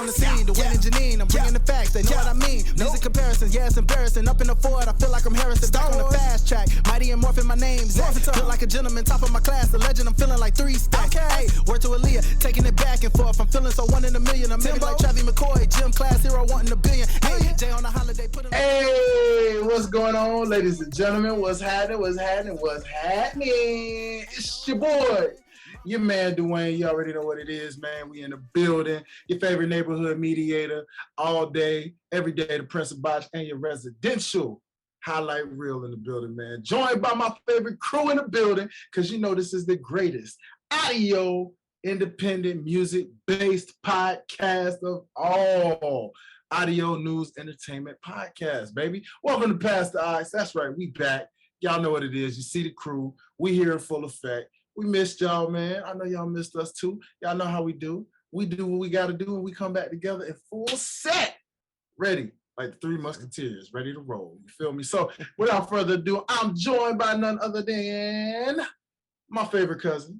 on the scene, Dwayne and Janean, I'm bringing the facts, they know what I mean. Music comparisons, yeah, it's embarrassing. Up in the Ford, I feel like I'm Harrison. Back on the fast track, mighty and morphin', my name's Zach. Feel like a gentleman, top of my class, the legend, I'm feeling like 3 stacks. Hey, word to Aaliyah, taking it back and forth. I'm feeling so 1 in a million. I'm maybe like Travis McCoy, gym class hero, wanting a billion. Hey, Jay on the holiday, put him. Hey, what's going on, ladies and gentlemen? What's happening? What's happening? What's happening? It's your boy, your man Dwayne. You already know what it is, man. We in the building. Your favorite neighborhood mediator all day, every day. The Prince of Botch and your residential highlight reel in the building, man. Joined by my favorite crew in the building, because you know this is the greatest audio independent music-based podcast of all audio news entertainment podcast, baby. Welcome to Past the Ice. That's right, we back. Y'all know what it is. You see the crew. We here in full effect. We missed y'all, man. I know y'all missed us too. Y'all know how we do. We do what we got to do, and we come back together in full set, ready, like the Three Musketeers, ready to roll. You feel me? So without further ado, I'm joined by none other than my favorite cousin,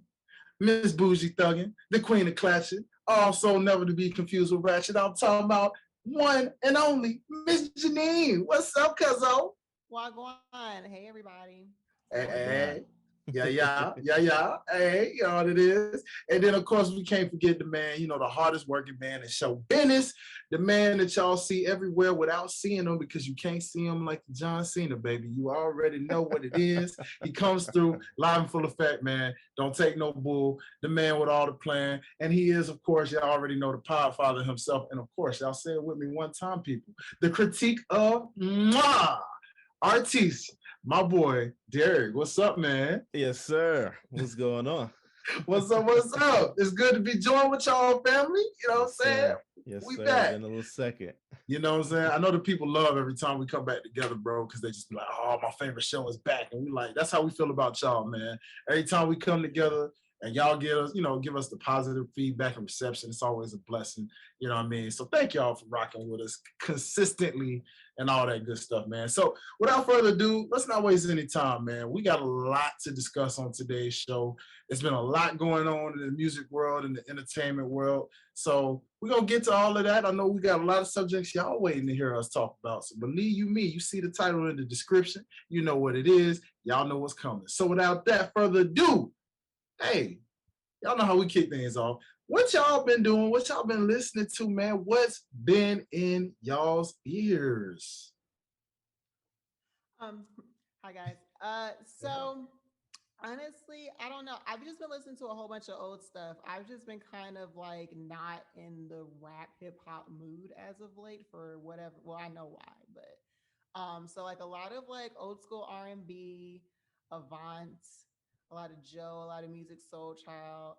Miss Bougie Thuggin, the queen of clatching, also never to be confused with ratchet. I'm talking about one and only Miss Janean. What's up, cuzzo? Wagwan. Hey, everybody. Hey. Yeah. Hey, you know what it is. And then, of course, we can't forget the man, you know, the hardest working man in show business, the man that y'all see everywhere without seeing him, because you can't see him like John Cena, baby. You already know what it is. He comes through live and full effect, man. Don't take no bull. The man with all the plan. And he is, of course, y'all already know, the Podfather himself. And, of course, y'all say it with me one time, people. The critique of artiste. My boy, Derrick. What's up, man? Yes, sir. What's going on? What's up? It's good to be joined with y'all, family. You know what I'm saying? Yes, we sir. back. Been a little second. You know what I'm saying? I know the people love every time we come back together, bro, because they just be like, oh, my favorite show is back. And we like, that's how we feel about y'all, man. Every time we come together and y'all give us the positive feedback and reception, it's always a blessing. You know what I mean? So thank y'all for rocking with us consistently and all that good stuff, man. So without further ado, let's not waste any time, man. We got a lot to discuss on today's show. It's been a lot going on in the music world and the entertainment world. So we're going to get to all of that. I know we got a lot of subjects y'all waiting to hear us talk about. So believe you me, you see the title in the description. You know what it is. Y'all know what's coming. So without that further ado, hey, y'all know how we kick things off. What y'all been doing? What y'all been listening to, man? What's been in y'all's ears? Hi guys. So honestly, I don't know. I've just been listening to a whole bunch of old stuff. I've just been kind of like not in the rap hip hop mood as of late for whatever. Well, I know why, but so like a lot of like old school R&B, Avant, a lot of Joe, a lot of Music Soul Child.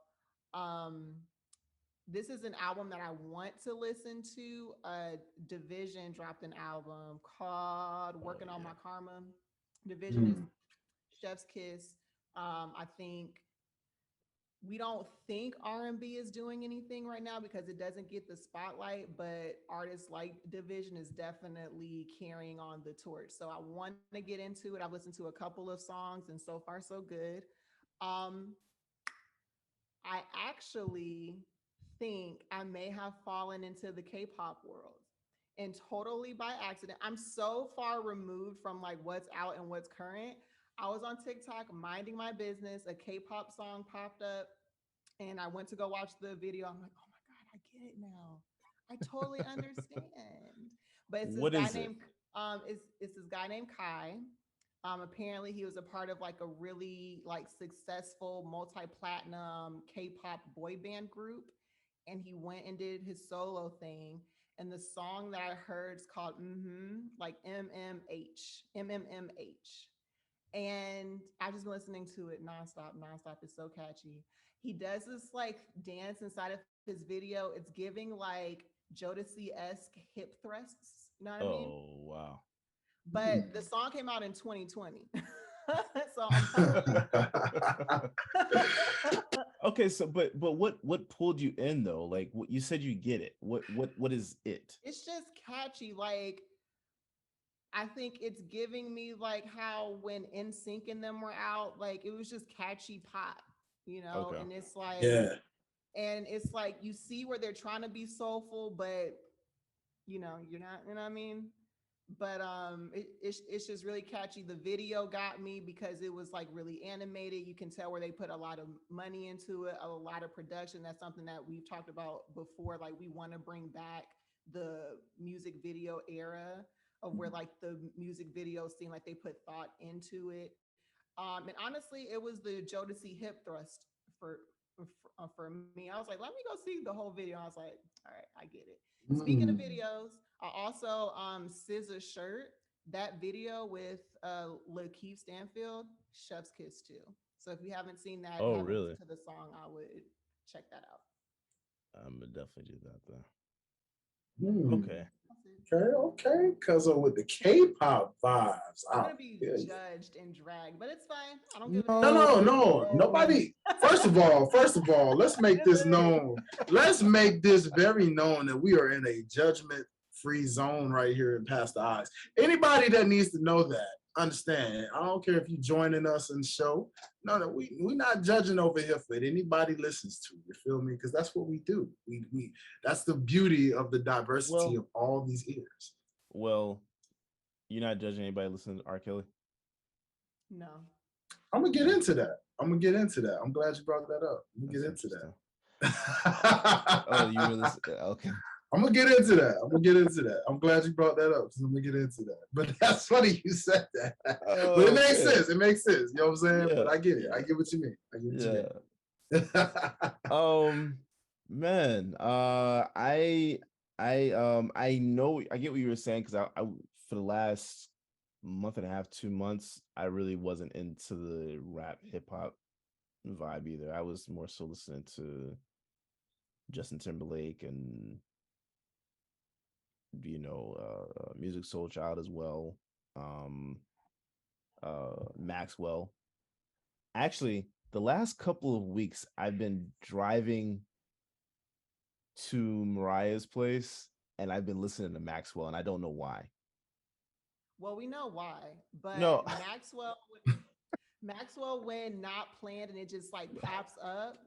This is an album that I want to listen to. Division dropped an album called Working on My Karma. Division is Chef's Kiss. I think we don't think R&B is doing anything right now because it doesn't get the spotlight, but artists like Division is definitely carrying on the torch. So I want to get into it. I've listened to a couple of songs and so far so good. I actually think I may have fallen into the K-pop world, and totally by accident. I'm so far removed from like what's out and what's current. I was on TikTok minding my business. A K-pop song popped up and I went to go watch the video. I'm like, oh my God, I get it now. I totally understand. But it's this guy named it's this guy named Kai. Apparently he was a part of like a really like successful multi-platinum K-pop boy band group, and he went and did his solo thing. And the song that I heard is called like MMMH. And I've just been listening to it nonstop. It's so catchy. He does this like dance inside of his video. It's giving like Jodeci-esque hip thrusts. You know what I mean? Oh, wow. But the song came out in 2020. So Okay, so but what pulled you in though? Like what you said, you get it. What is it? It's just catchy. Like I think it's giving me like how when NSYNC and them were out, like it was just catchy pop, you know. Okay. And it's like Yeah. And it's like you see where they're trying to be soulful, but you're not, you know what I mean? But it's just really catchy. The video got me because it was like really animated. You can tell where they put a lot of money into it, a lot of production. That's something that we've talked about before. Like we want to bring back the music video era of where like the music videos seem like they put thought into it. And honestly, it was the Jodeci hip thrust for for me. I was like, let me go see the whole video. I was like, all right, I get it. Speaking of Mm. videos, I also SZA shirt that video with Lakeith Stanfield, Chef's Kiss too. So if you haven't seen that, Oh, haven't really? listened to the song, I would check that out. I'm gonna definitely do that then. Hmm. Okay. That's it. Okay, okay. Cause with the K-pop vibes, I'm I gonna be feel you. judged and dragged, but it's fine. I don't give a No, damn. no, No. no. Nobody. First of all, let's make It is this what it is. known. Let's make this very known that we are in a judgment-free zone right here in Past the Eyes. Anybody that needs to know that, understand. I don't care if you joining us in the show. No, no, we not judging over here for it. Anybody listens to. You feel me? Because that's what we do. We that's the beauty of the diversity Well, of all these ears. well, you're not judging anybody listening to R. Kelly. No. I'm gonna get No, into that. I'm gonna get into that. I'm glad you brought that up. I'm gonna that's get into interesting. Oh, you really? that. Okay. I'm gonna get into that. I'm gonna get into that. I'm glad you brought that up. So I'm gonna get into that. But that's funny you said that. But it Oh makes man. sense. It makes sense. You know what I'm saying? Yeah. But I get it. I Yeah. get what you mean. I get what you Yeah. mean. Um, man. I know. I get what you were saying because I for the last month and a half, 2 months, I really wasn't into the rap hip hop vibe either. I was more so listening to Justin Timberlake and Music Soul Child as well. Um, Maxwell. Actually, the last couple of weeks, I've been driving to Mariah's place, and I've been listening to Maxwell, and I don't know why. Well, we know why, but No, Maxwell, when not planned and it just like pops up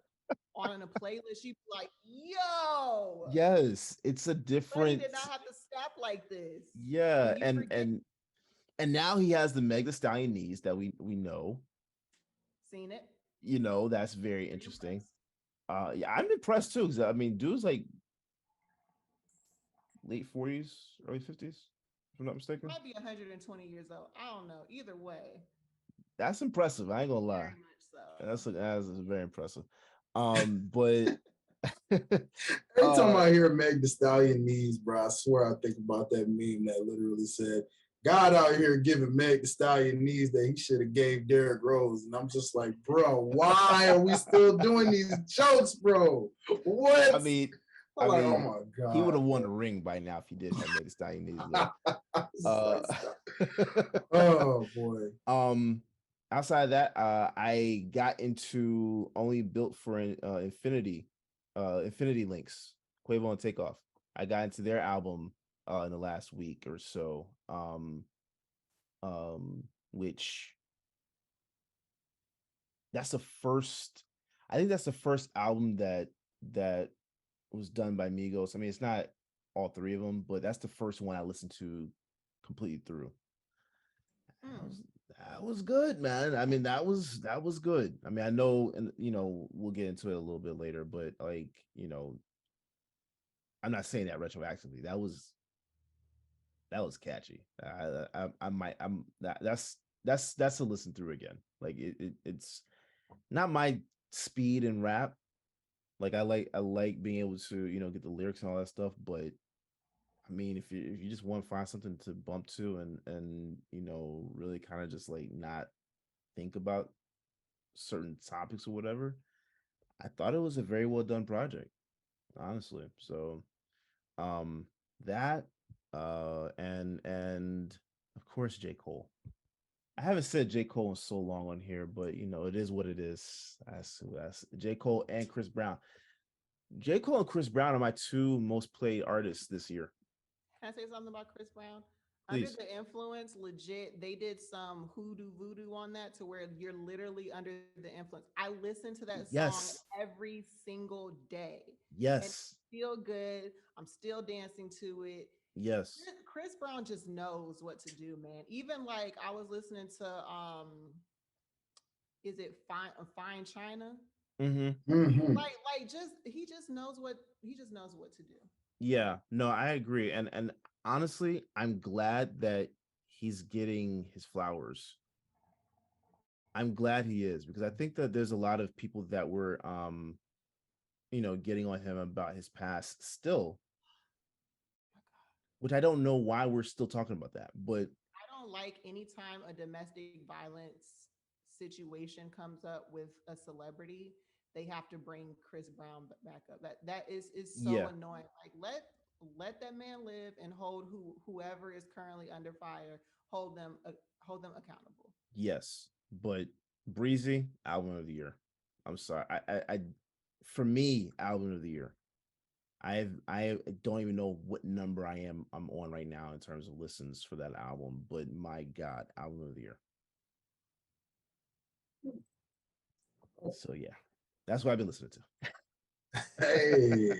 on a playlist, you be like, yo, yes, it's a Buddy different. did not have to step like this. Yeah, And you forget, and now he has the Meg Thee Stallion knees that we know. seen it. That's very Are you interesting. impressed? Yeah, I'm impressed too. Cause I mean, dude's like late 40s, early 50s, if I'm not mistaken. Might be 120 years old. I don't know. Either way, That's impressive. I ain't gonna lie. very much That's very impressive. But Every time uh I hear Meg Thee Stallion knees, bro, I swear I think about that meme that literally said, God out here giving Meg Thee Stallion knees that he should have gave Derrick Rose. And I'm just like, bro, why are we still doing these jokes, bro? What? I mean, I'm like, oh I mean, my he would God. have won a ring by now if he did have Meg Thee Stallion knees, but It's uh like, oh boy. outside of that, I got into Only Built for Infinity Links, Quavo and Takeoff. I got into their album in the last week or so. Which that's the first I think that's the first album that was done by Migos. I mean, it's not all three of them, but that's the first one I listened to completely through. That Mm. was that was good, man. I mean, that was good. I mean, I know, and we'll get into it a little bit later, but like, I'm not saying that retroactively. That was catchy. I might I'm that's a listen through again. Like it's not my speed and rap. Like I like being able to get the lyrics and all that stuff, but I mean, if you just want to find something to bump to and really kind of just like not think about certain topics or whatever, I thought it was a very well done project, honestly. So um that and of course J. Cole. I haven't said J. Cole in so long on here, but it is what it is. That's J. Cole and Chris Brown. J. Cole and Chris Brown are my two most played artists this year. Can I say something about Chris Brown? Under Please. the Influence, legit, they did some hoodoo voodoo on that to where you're literally under the influence. I listen to that song Yes. every single day, and Yes. it's still good. I'm still dancing to it. Yes. Chris Brown just knows what to do, man. Even like I was listening to is it Fine China? Mm-hmm. Hmm. Like just he just knows what to do. Yeah. No, I agree. And honestly, I'm glad that he's getting his flowers. I'm glad he is because I think that there's a lot of people that were getting on him about his past still, which I don't know why we're still talking about that. But I don't like anytime a domestic violence situation comes up with a celebrity, they have to bring Chris Brown back up. That is so yeah, annoying. Like let that man live and hold whoever is currently under fire, hold them accountable. yes. But Breezy, album of the year. I'm sorry. I for me, album of the year. I don't even know what number I'm on right now in terms of listens for that album, but my God, album of the year. So yeah, that's what I've been listening to. Hey,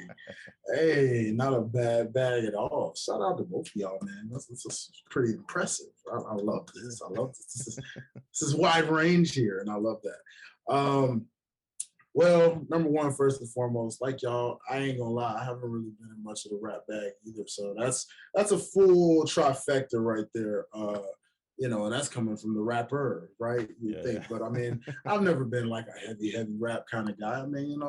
hey, not a bad bag at all. Shout out to both of y'all, man. That's pretty impressive. I love this. I love this. This is wide range here, and I love that. Well, number one, first and foremost, like y'all, I ain't gonna lie, I haven't really been in much of the rap bag either. So that's a full trifecta right there. And that's coming from the rapper, right? You Yeah, think, yeah. but I mean, I've never been like a heavy rap kind of guy. I mean,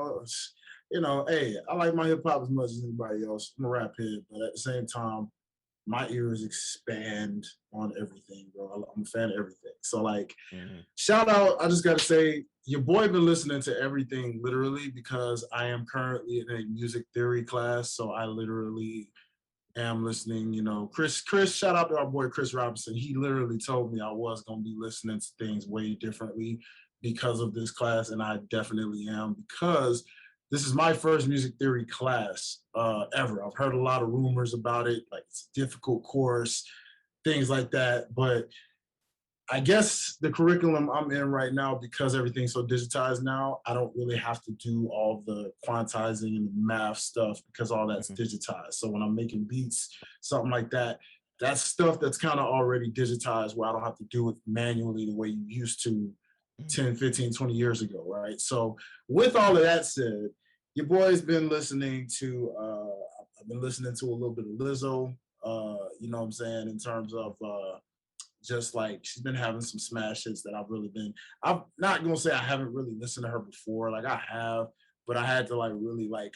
hey, I like my hip hop as much as anybody else. I'm a rap head, but at the same time, my ears expand on everything, bro. I'm a fan of everything. So like, Mhm. shout out, I just gotta say, your boy been listening to everything literally because I am currently in a music theory class. So I literally am listening, Chris, shout out to our boy Chris Robinson. He literally told me I was gonna be listening to things way differently because of this class, and I definitely am because this is my first music theory class ever. I've heard a lot of rumors about it, like it's a difficult course, things like that. But I guess the curriculum I'm in right now, because everything's so digitized now, I don't really have to do all the quantizing and the math stuff because all that's Mhm. digitized. So when I'm making beats, something like that, that's stuff that's kind of already digitized where I don't have to do it manually the way you used to Mhm. 10, 15, 20 years ago, right? So with all of that said, your boy's been listening to, I've been listening to a little bit of Lizzo, you know what I'm saying, in terms of, just like she's been having some smash hits that I'm not gonna say I haven't really listened to her before. Like I have, but I had to like really like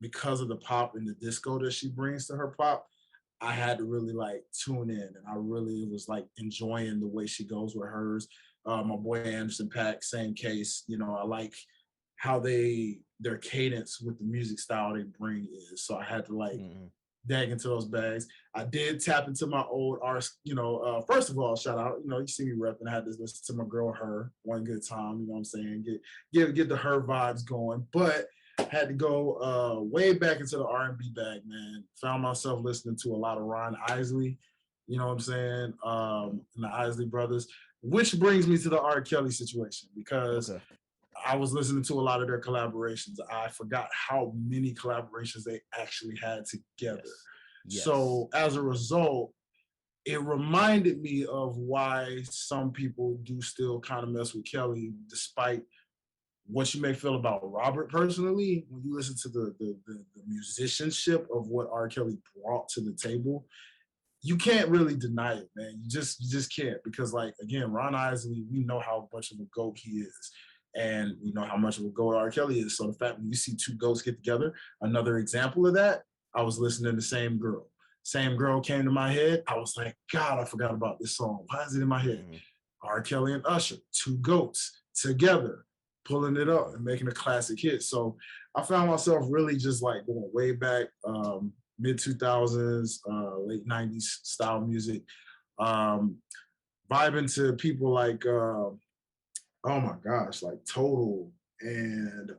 because of the pop and the disco that she brings to her pop, I had to really like tune in and I really was like enjoying the way she goes with hers. My boy Anderson Paak, same case. I like how their cadence with the music style they bring is. So I had to like Mhm. dag into those bags. I did tap into my old art, first of all, shout out, you see me repping. I had to listen to my girl Her one good time, you know what I'm saying? Get the Her vibes going. But had to go way back into the R&B bag, man. Found myself listening to a lot of Ron Isley, you know what I'm saying? And the Isley brothers, which brings me to the R. Kelly situation because Okay. I was listening to a lot of their collaborations. I forgot how many collaborations they actually had together. Yes. Yes. So as a result, it reminded me of why some people do still kind of mess with Kelly, despite what you may feel about Robert personally. When you listen to the musicianship of what R. Kelly brought to the table, you can't really deny it, man. You just can't because, like, again, Ron Isley, we know how much of a goat he is, and we know how much of a goat R. Kelly is. So the fact when you see two goats get together, another example of that, I was listening to Same Girl. Same Girl came to my head. I was like, God, I forgot about this song. Why is it in my head? Mhm. R. Kelly and Usher, two goats together, pulling it up Mhm. and making a classic hit. So I found myself really just like going way back, mid 2000s, late 90s style music, um, vibing to people like, oh my gosh, like Total and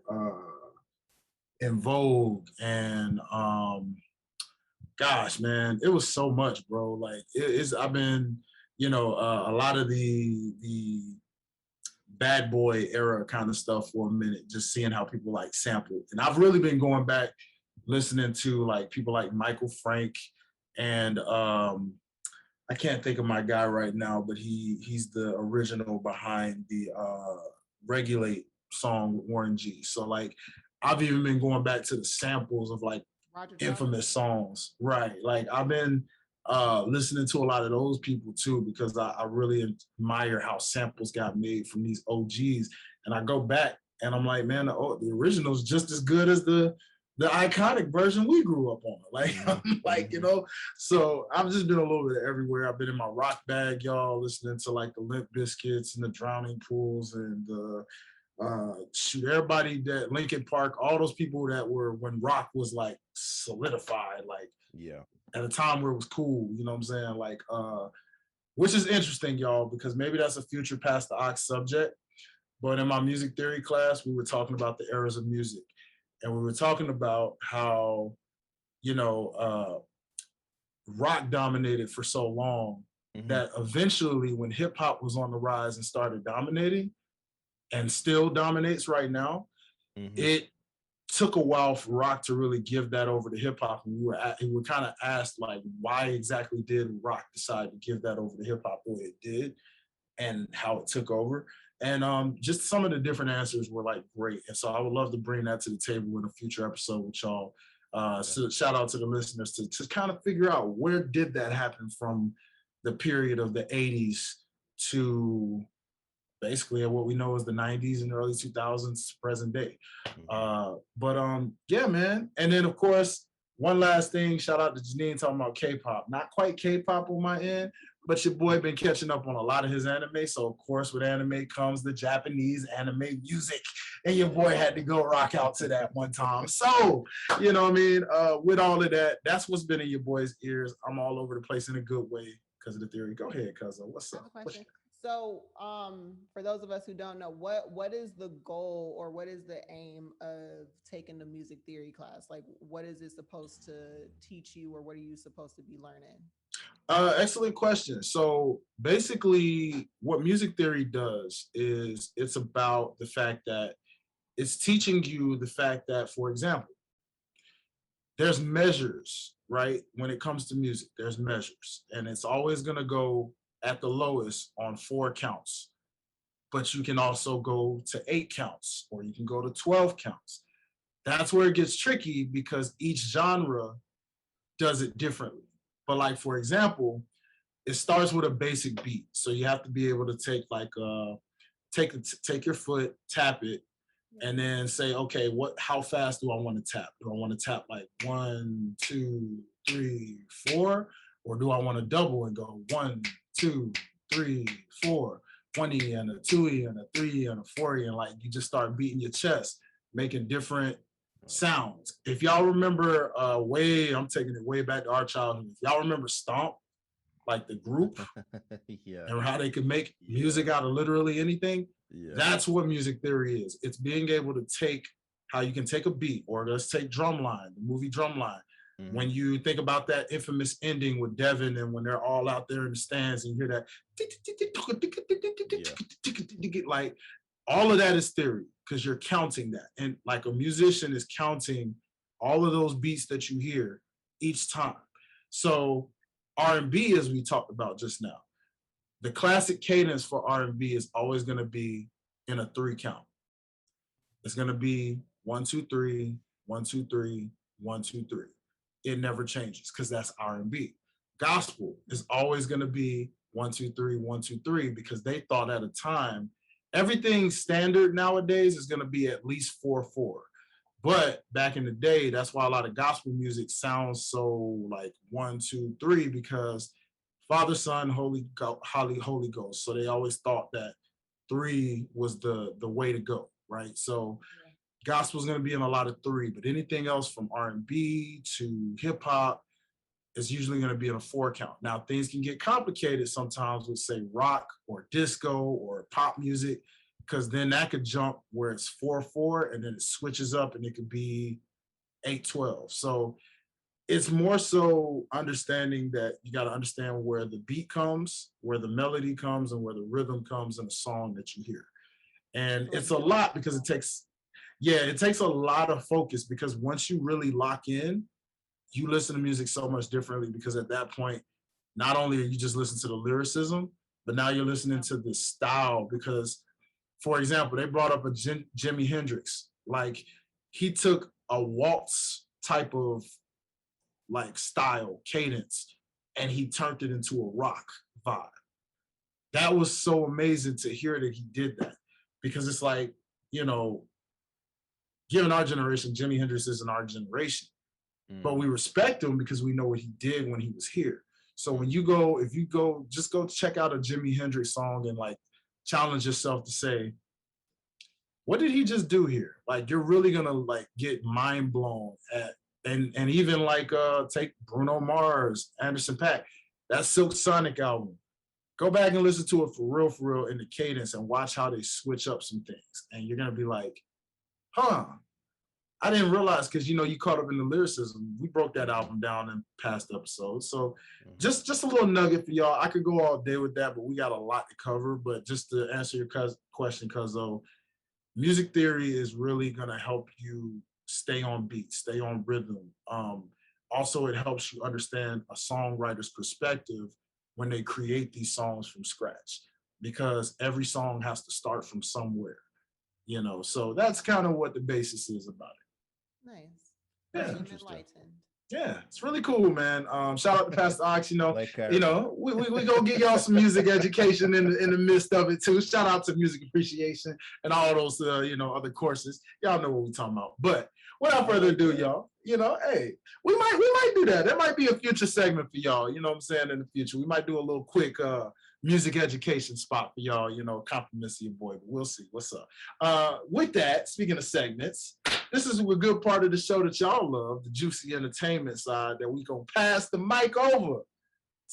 In Vogue and gosh, man, it was so much, bro. Like I've been, a lot of the bad boy era kind of stuff for a minute, just seeing how people like sampled. And I've really been going back listening to like people like Michael Frank and I can't think of my guy right now, but he's the original behind the Regulate song with Warren G. So like I've even been going back to the samples of like Roger Daltrey. infamous songs. Right. Like I've been listening to a lot of those people too, because I really admire how samples got made from these OGs. And I go back and I'm like, man, the original's just as good as the iconic version we grew up on. Like, I'm like, so I've just been a little bit everywhere. I've been in my rock bag, y'all, listening to like the Limp Bizkits and the Drowning Pools and the shoot, everybody that Linkin Park, all those people that were when rock was like solidified, like Yeah. at a time where it was cool, you know what I'm saying? Like, which is interesting, y'all, because maybe that's a future past the ox subject. But in my music theory class, we were talking about the eras of music. And we were talking about how, rock dominated for so long that eventually when hip hop was on the rise and started dominating and still dominates right now, it took a while for rock to really give that over to hip hop. And we were kind of asked like, why exactly did rock decide to give that over to hip hop the way it did and how it took over? And just some of the different answers were like great. And so I would love to bring that to the table in a future episode with y'all. So shout out to the listeners to kind of figure out where did that happen from the period of the 80s to basically what we know as the 90s and early 2000s present day. Yeah, man. And then of course, one last thing, shout out to Janean talking about K-pop. Not quite K-pop on my end, but your boy been catching up on a lot of his anime. So of course with anime comes the Japanese anime music. And your boy had to go rock out to that one time. So, you know what I mean? With all of that, that's what's been in your boy's ears. I'm all over the place in a good way because of the theory. Go ahead, cuz. What's up? So, for those of us who don't know, what is the goal or what is the aim of taking the music theory class? Like, what is it supposed to teach you, or what are you supposed to be learning? Excellent question. So basically, what music theory does is it's about the fact that it's teaching you the fact that, for example, there's measures, right? When it comes to music, there's measures, and it's always going to go at the lowest on 4 counts. But you can also go to 8 counts, or you can go to 12 counts. That's where it gets tricky because each genre does it differently. But like, for example, it starts with a basic beat. So you have to be able to take like take your foot, tap it, and then say, okay, how fast do I want to tap? Do I want to tap like 1, 2, 3, 4? Or do I want to double and go 1, 2, 3, 4, 1E and a 2E and a 3E and a 4E, and like you just start beating your chest, making different sounds. If y'all remember I'm taking it way back to our childhood. If y'all remember Stomp, like the group, and how they could make music out of literally anything, that's what music theory is. It's being able to take how you can take a beat, or let's take Drumline, the movie Drumline. When you think about that infamous ending with Devin and when they're all out there in the stands and you hear that, like all of that is theory because you're counting that. And like a musician is counting all of those beats that you hear each time. So R&B, as we talked about just now, the classic cadence for R&B is always going to be in a 3 count. It's going to be 1, 2, 3, 1, 2, 3, 1, 2, 3. It never changes because that's R&B. Gospel is always going to be 1, 2, 3, 1, 2, 3 because they thought at a time everything standard nowadays is going to be at least 4/4. But back in the day, that's why a lot of gospel music sounds so like 1, 2, 3 because Father, Son, Holy Ghost. So they always thought that 3 was the way to go, right? So gospel is going to be in a lot of 3, but anything else from R&B to hip hop is usually going to be in a 4 count. Now things can get complicated sometimes with say rock or disco or pop music, because then that could jump where it's 4/4 and then it switches up and it could be 8/12. So it's more so understanding that you got to understand where the beat comes, where the melody comes, and where the rhythm comes in a song that you hear. And So it's like a building lot the because it song. takes, yeah, it takes a lot of focus because once you really lock in, you listen to music so much differently because at that point, not only are you just listening to the lyricism, but now you're listening to the style. Because, for example, they brought up a Jimi Hendrix. Like he took a waltz type of like style, cadence, and he turned it into a rock vibe. That was so amazing to hear that he did that because it's like, you know, given our generation, Jimi Hendrix isn't our generation, but Mm, we respect him because we know what he did when he was here. So when mm, you go, if you go, just go check out a Jimi Hendrix song and like challenge yourself to say, what did he just do here? Like you're really gonna like get mind blown at and even like take Bruno Mars, Anderson Paak, that Silk Sonic album. Go back and listen to it for real in the cadence and watch how they switch up some things. And you're gonna be like, huh, I didn't realize because you know you caught up in the lyricism. We broke that Mhm. album down in past episodes. So mhm. just a little nugget for y'all. I could go all day with that, but we got a lot to cover. But just to answer your question, Cuzzo, music theory is really gonna help you stay on beat, stay on rhythm. Also, it helps you understand a songwriter's perspective when they create these songs from scratch, because every song has to start from somewhere. You know, so that's kind of what the basis is about Nice. it. I Yeah. am Interesting. enlightened. Yeah, it's really cool, man. Shout out to Pastor Ox. Like character. We gonna get y'all some music education in the midst of it too. Shout out to music appreciation and all those other courses. Y'all know what we talking about. But without I further like ado, that. y'all, hey, we might do that. That might be a future segment for y'all. You know what I'm saying? In the future, we might do a little quick music education spot for y'all. Compliments to your boy. But we'll see what's up. With that, speaking of segments, this is a good part of the show that y'all love, the juicy entertainment side, that we gonna pass the mic over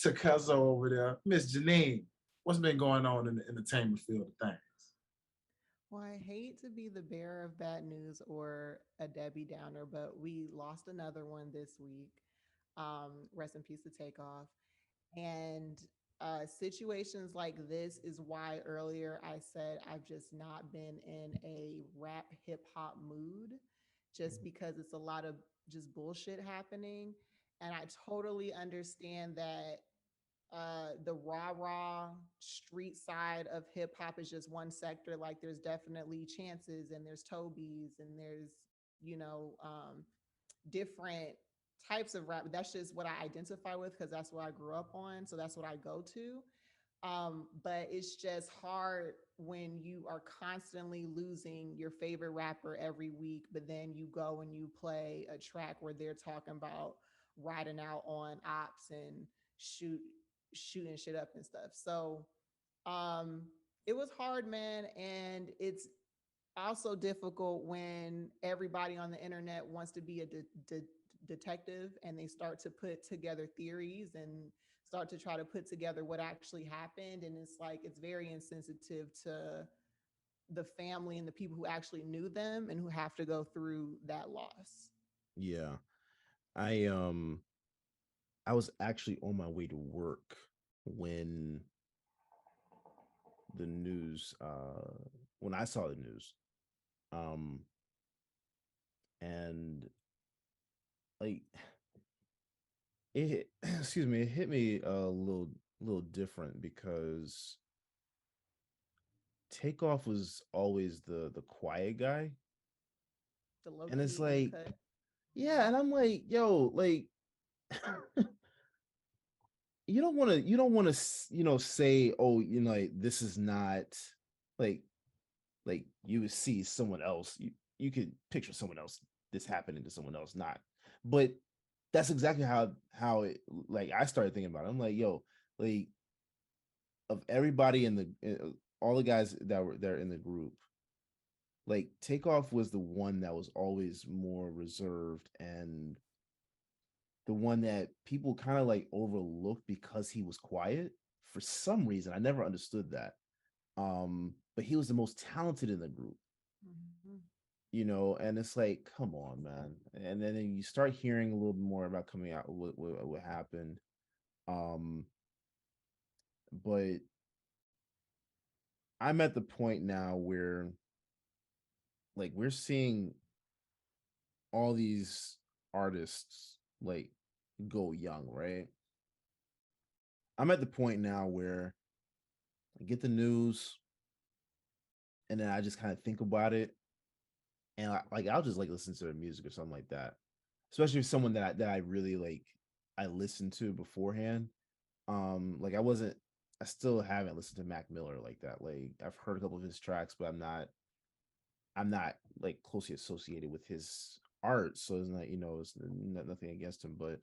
to Cuzzo over there. Miss Janine, what's been going on in the entertainment field of things? Well, I hate to be the bearer of bad news or a Debbie Downer, but we lost another one this week. Rest in peace to Takeoff. And situations like this is why earlier I said I've just not been in a rap hip hop mood, just because it's a lot of just bullshit happening. And I totally understand that the rah rah street side of hip hop is just one sector. Like there's definitely Chances and there's Toby's and there's, you know, different types of rap. That's just what I identify with because that's what I grew up on. So that's what I go to. But it's just hard when you are constantly losing your favorite rapper every week, but then you go and you play a track where they're talking about riding out on ops and shooting shit up and stuff. So um it was hard, man, and it's also difficult when everybody on the internet wants to be a detective and they start to put together theories and start to try to put together what actually happened, and it's like it's very insensitive to the family and the people who actually knew them and who have to go through that loss. Yeah. I I was actually on my way to work when the news when I saw the news. Um and like it hit, excuse me, it hit me a little different because Takeoff was always the quiet guy. The low And it's key in the like, cut. yeah, and I'm like, yo, like you don't want to say, oh, like this is not like you would see someone else, you could picture someone else, this happening to someone else, not, but that's exactly how it, like I started thinking about it. I'm like, yo, like of everybody in the all the guys that were there in the group, like Takeoff was the one that was always more reserved and the one that people kind of like overlooked because he was quiet for some reason. I never understood that. But he was the most talented in the group. Mhm. and it's like, come on, man. And then you start hearing a little bit more about coming out what happened. Um, but I'm at the point now where like we're seeing all these artists like go young, right? I'm at the point now where I get the news and then I just kind of think about it and I'll just like listen to their music or something like that. Especially if someone that I really like I listened to beforehand. Like I still haven't listened to Mac Miller like that. Like I've heard a couple of his tracks, but I'm not like closely associated with his art, so it's not it's nothing against him, but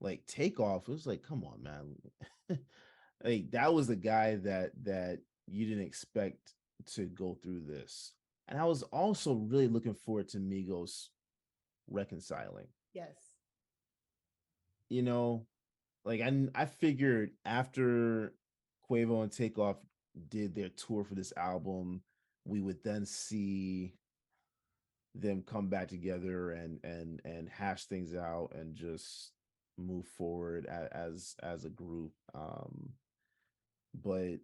like Takeoff, it was like, come on, man. Like that was the guy that you didn't expect to go through this. And I was also really looking forward to Migos reconciling. Yes. You know, like I figured after Quavo and Takeoff did their tour for this album, we would then see them come back together and hash things out and just move forward as a group. But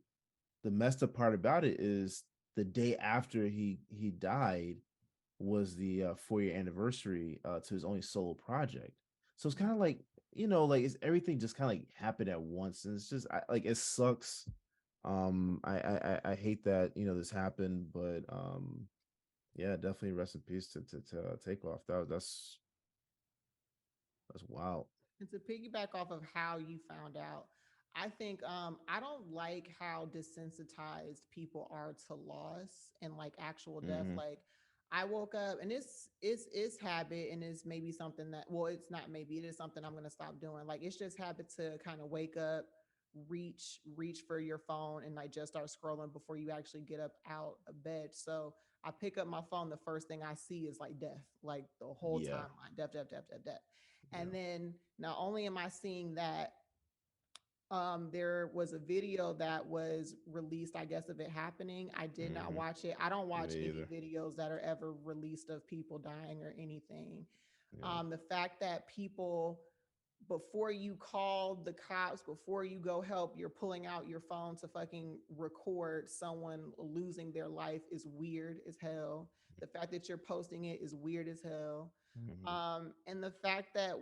the messed up part about it is the day after he died was the 4-year anniversary to his only solo project. So it's kind of like like it's everything just kind of like happened at once, and it's just like it sucks. I hate that this happened, but yeah, definitely rest in peace to Takeoff. That's wild. And to piggyback off of how you found out, I think I don't like how desensitized people are to loss and like actual death. Hmm. Like I woke up and it's habit and it's maybe something that, well, it's not maybe, it is something I'm gonna stop doing. Like it's just habit to kind of wake up, reach for your phone and like just start scrolling before you actually get up out of bed. So I pick up my phone, the first thing I see is like death, like the whole Yeah, timeline, death. yeah. And then not only am I seeing that, there was a video that was released, I guess, of it happening. I did not Hmm. watch it. I don't watch Me any either. videos that are ever released of people dying or anything. Yeah. The fact that people, before you call the cops, before you go help, you're pulling out your phone to fucking record someone losing their life is weird as hell. The fact that you're posting it is weird as hell. Hmm. And the fact that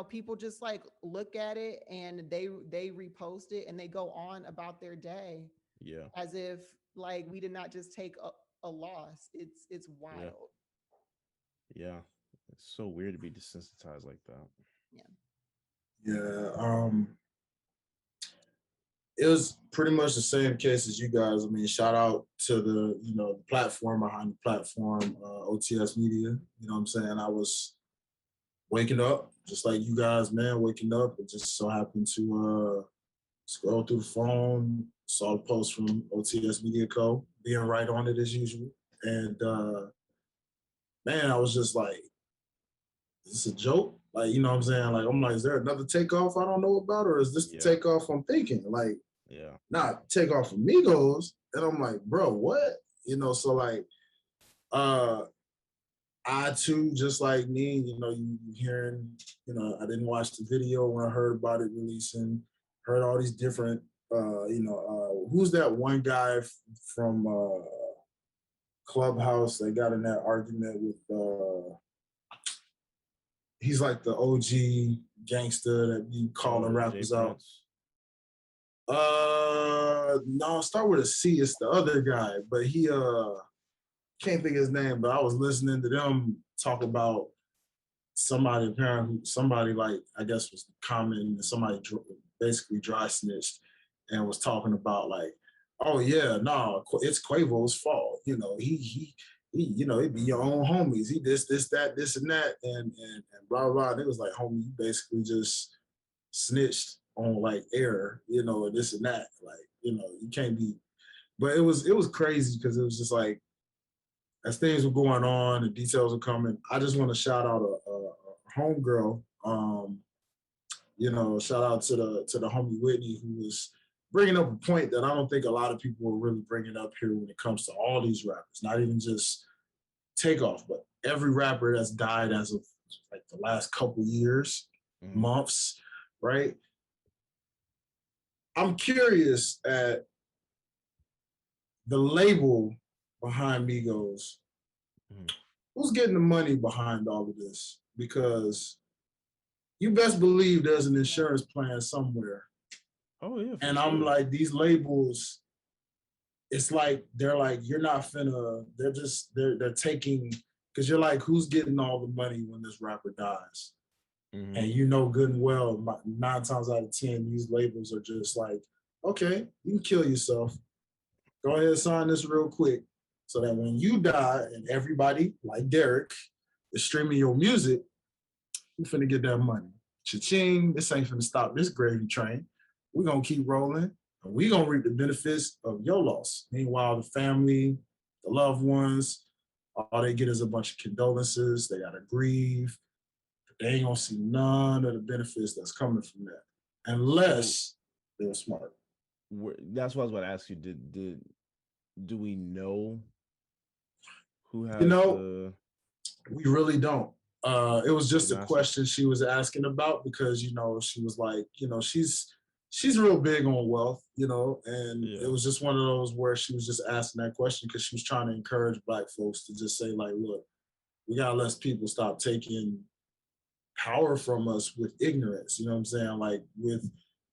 people just like look at it and they repost it and they go on about their day Yeah, as if like we did not just take a loss. It's yeah, wild. yeah. It's so weird to be desensitized like that. Yeah. Yeah. It was pretty much the same case as you guys. I mean, shout out to the the platform behind the platform, OTS Media. You know what I'm saying? I was waking up just like you guys, man, waking up. It just so happened to scroll through the phone, saw the post from OTS Media Co. being right on it as usual, and man, I was just like, "Is this a joke?" Like, you know what I'm saying? Like, I'm like, "Is there another Takeoff I don't know about, or is this the Yeah, Takeoff I'm thinking?" Like, yeah, not Takeoff Amigos. And I'm like, bro, what? So like uh I too, just like me, you hearing, I didn't watch the video when I heard about it releasing, heard all these different who's that one guy from Clubhouse that got in that argument with he's like the OG gangster that be calling Jay rappers out. Prince. No, start with a C. It's the other guy, but he can't think of his name. But I was listening to them talk about somebody apparently somebody like I guess was commenting that somebody basically dry snitched and was talking about like, oh yeah, no, it's Quavo's fault. It be your own homies. He this that this and that and blah blah. And it was like, homie, you basically just snitched on like air, and this and that. Like, you can't be. But it was crazy because it was just like as things were going on, the details were coming. I just want to shout out a homegirl. Shout out to the homie Whitney who was bringing up a point that I don't think a lot of people are really bringing up here when it comes to all these rappers, not even just Takeoff, but every rapper that's died as of like the last couple years, Mhm. months, right? I'm curious at the label behind Migos. Mhm. Who's getting the money behind all of this? Because you best believe there's an insurance plan somewhere. Oh yeah, for And I'm sure. like, these labels, it's like they're like, you're not finna, they're taking, because you're like, who's getting all the money when this rapper dies? Mhm. And you know good and well, 9 times out of 10, these labels are just like, okay, you can kill yourself. Go ahead and sign this real quick so that when you die and everybody, like Derrick, is streaming your music, you finna get that money. Cha-ching, this ain't finna stop this gravy train. We're gonna keep rolling and we're gonna reap the benefits of your loss. Meanwhile, the family, the loved ones, all they get is a bunch of condolences. They gotta grieve. They ain't gonna see none of the benefits that's coming from that. So Unless they're smart. that's what I was about to ask you. Did do we know who You has know, the we really don't. It was the just a master? question she was asking about because she was like, she's real big on wealth, and it Yeah. was just one of those where she was just asking that question because she was trying to encourage Black folks to just say like, look, we gotta let people stop taking power from us with ignorance. You know what I'm saying? Like with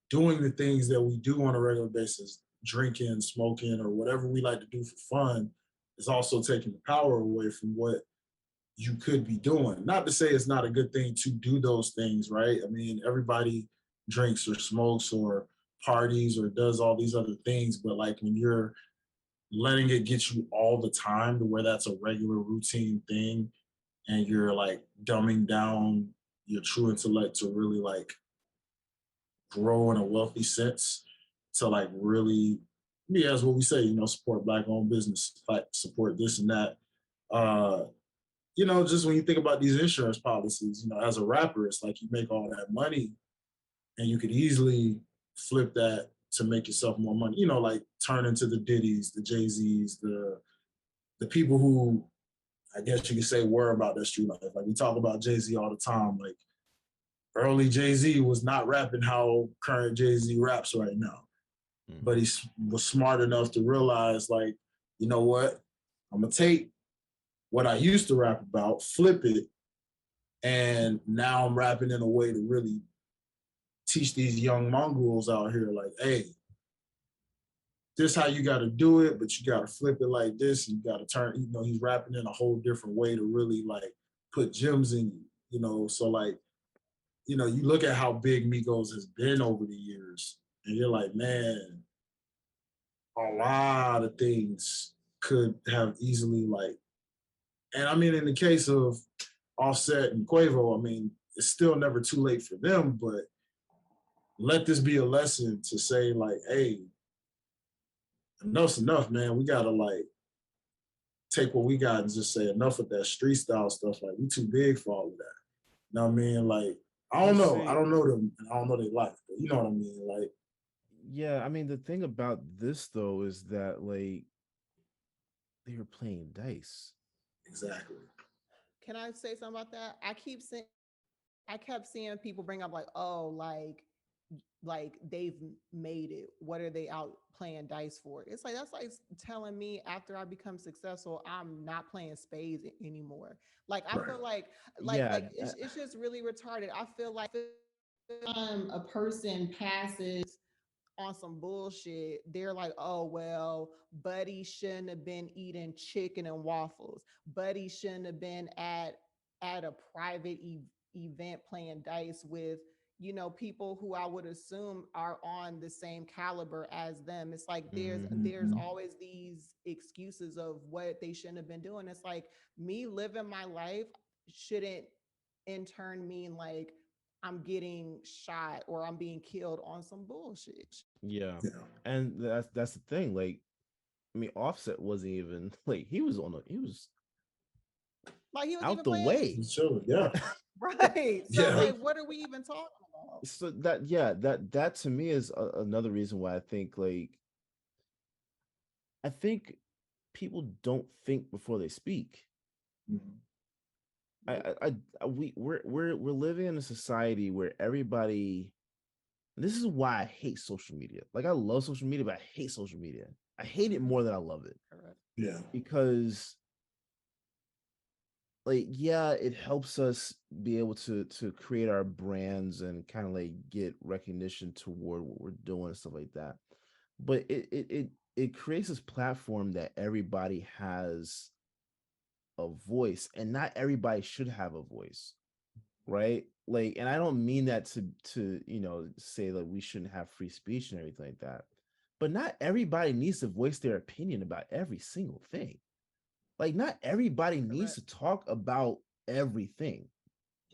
doing the things that we do on a regular basis, drinking, smoking, or whatever we like to do for fun, is also taking the power away from what you could be doing. Not to say it's not a good thing to do those things, right? I mean, everybody drinks or smokes or parties or does all these other things, but like when you're letting it get you all the time to where that's a regular routine thing and you're like dumbing down your true intellect to really like grow in a wealthy sense to like really, yeah, that's what we say, support Black owned business, like support this and that. Uh, just when you think about these insurance policies, as a rapper, it's like you make all that money and you could easily flip that to make yourself more money, like turn into the Diddy's, the Jay-Z's, the people who I guess you could say were about that street life. Like we talk about Jay-Z all the time. Like early Jay-Z was not rapping how current Jay-Z raps right now. But Mhm. he was smart enough to realize, like, you know what? I'm gonna take what I used to rap about, flip it, and now I'm rapping in a way to really teach these young mongrels out here, like, hey, this how you got to do it, but you got to flip it like this. And you got to turn, he's rapping in a whole different way to really like put gems in you, So like, you look at how big Migos has been over the years, and you're like, man, a lot of things could have easily like, and I mean, in the case of Offset and Quavo, I mean, it's still never too late for them, but let this be a lesson to say like, hey, enough's enough, man. We gotta like take what we got and just say enough of that street style stuff. Like we too big for all of that. You know what I mean? Like I Well, don't know. I see, don't know them. And I don't know their life, but you know what I mean? Like yeah, I mean the thing about this though is that like they were playing dice. exactly. Can I say something about that? I kept seeing people bring up like, oh, like they've made it. What are they out playing dice for? It's like that's like telling me after I become successful, I'm not playing spades anymore. Like I Right. feel like Yeah, it's just really retarded. I feel like a person passes on some bullshit, they're like, oh, well, Buddy shouldn't have been eating chicken and waffles. Buddy shouldn't have been at a private event playing dice with, people who I would assume are on the same caliber as them. It's like there's Mm-hmm. always these excuses of what they shouldn't have been doing. It's like me living my life shouldn't in turn mean like I'm getting shot or I'm being killed on some bullshit. yeah, Yeah. and that's the thing. Like, I mean, Offset wasn't even like he was Like he was out even the playing way. Sure. Yeah. right. So Yeah. like what are we even talking about? So that yeah, that to me is another reason why I think people don't think before they speak. Mhm. We're living in a society where everybody. This is why I hate social media. Like I love social media, but I hate social media. I hate it more than I love it Correct. Yeah. because, like, yeah, it helps us be able to create our brands and kind of like get recognition toward what we're doing and stuff like that. But it creates this platform that everybody has a voice, and not everybody should have a voice, right? Like, and I don't mean that to say that we shouldn't have free speech and everything like that, but not everybody needs to voice their opinion about every single thing. Like, not everybody needs Correct. to talk about everything,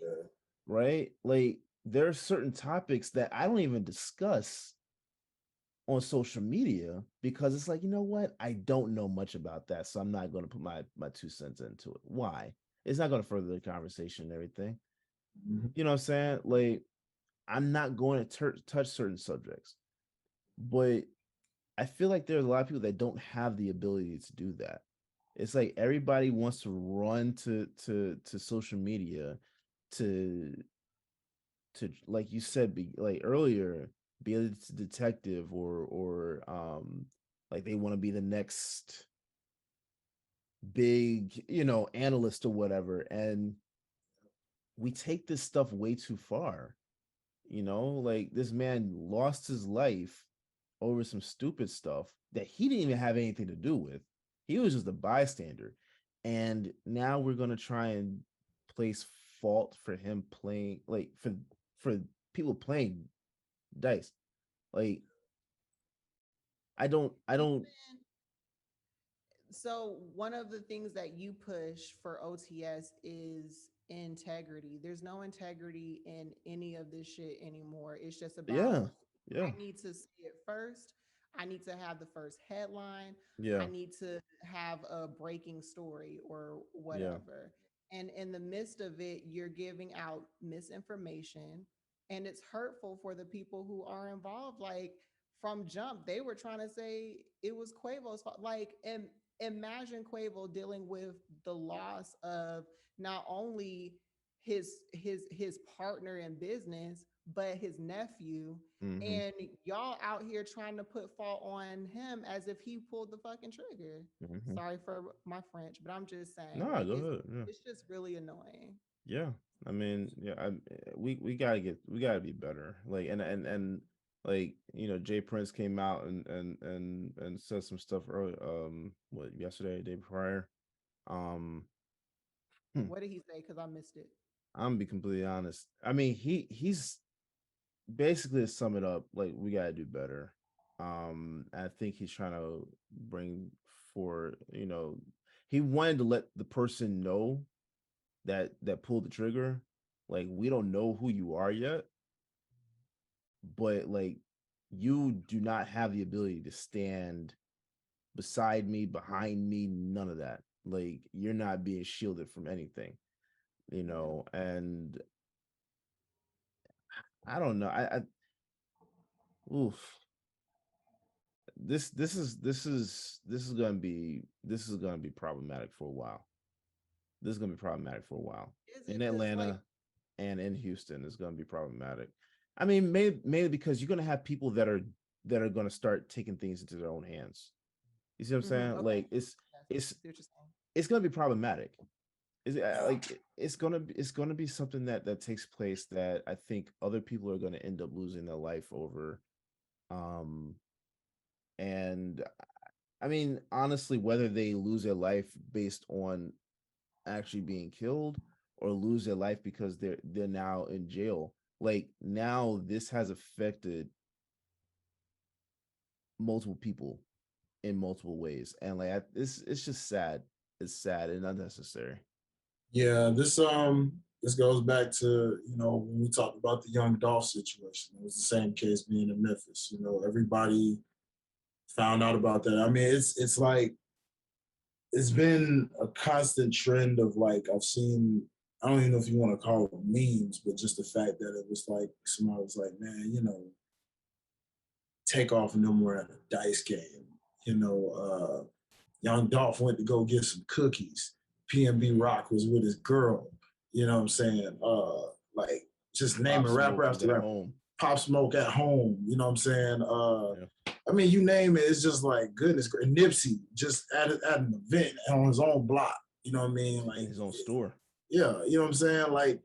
Yeah. right? Like, there are certain topics that I don't even discuss on social media because it's like, you know what? I don't know much about that, so I'm not going to put my 2 cents into it. Why? It's not going to further the conversation and everything. Mhm. You know what I'm saying? Like, I'm not going to touch certain subjects, but I feel like there's a lot of people that don't have the ability to do that. It's like everybody wants to run to social media to like you said, be like earlier, be a detective or like they want to be the next big analyst or whatever, and we take this stuff way too far. Like this man lost his life over some stupid stuff that he didn't even have anything to do with. He was just a bystander. And now we're going to try and place fault for him playing, like, for people playing dice. Like, I don't So one of the things that you push for OTS is integrity. There's no integrity in any of this shit anymore. It's just yeah. about Yeah. I need to see it first. I need to have the first headline. I Yeah. need to have a breaking story or Yeah. whatever. And in the midst of it, you're giving out misinformation and it's hurtful for the people who are involved. Like from jump, they were trying to say it was Quavo's fault. Like, and imagine Quavo dealing with the loss of not only his partner in business, but his nephew. Mm-hmm. And y'all out here trying to put fault on him as if he pulled the fucking trigger. Mm-hmm. Sorry for my French, but I'm just saying, No, like go ahead. Yeah. it's just really annoying. Yeah, I mean, yeah, we gotta be better. Like, and like, Jay Prince came out and said some stuff early, what, yesterday, day prior. Um, hmm, What did he say? Because I missed it. I'm gonna be completely honest. I mean, he's basically, to sum it up, like, we gotta do better. I think he's trying to bring for he wanted to let the person know that pulled the trigger, like, we don't know who you are yet, but like, you do not have the ability to stand beside me, behind me, none of that. Like, you're not being shielded from anything, Yeah. and I don't know. I oof. This is gonna be problematic for a while. This is gonna be problematic for a while Is in it because like Atlanta and in Houston. Is gonna be problematic. I mean, maybe because you're gonna have people that are gonna start taking things into their own hands. You see what I'm saying? okay. Like, Yes, it's I see what you're saying. it's gonna be problematic. It's gonna be something that takes place that I think other people are gonna end up losing their life over. Um, and I mean, honestly, whether they lose their life based on actually being killed or lose their life because they're now in jail. Like, now this has affected multiple people in multiple ways, and like, it's just sad. It's sad and unnecessary. Yeah, this goes back to, when we talked about the young Dolph situation. It was the same case being in Memphis. Everybody found out about that. I mean, it's like it's been a constant trend of, like, I've seen, I don't even know if you want to call it memes, but just the fact that it was like somebody was like, man, Takeoff and them were at a dice game. Young Dolph went to go get some cookies. PNB Rock was with his girl. You know what I'm saying? Like just Pop naming rapper Smoke was after at rapper. home. Pop Smoke at home. You know what I'm saying? Yeah. I mean, you name it, it's just like goodness. Nipsey just at an event on his own block. You know what I mean? In Like, his own store. yeah, you know what I'm saying? Like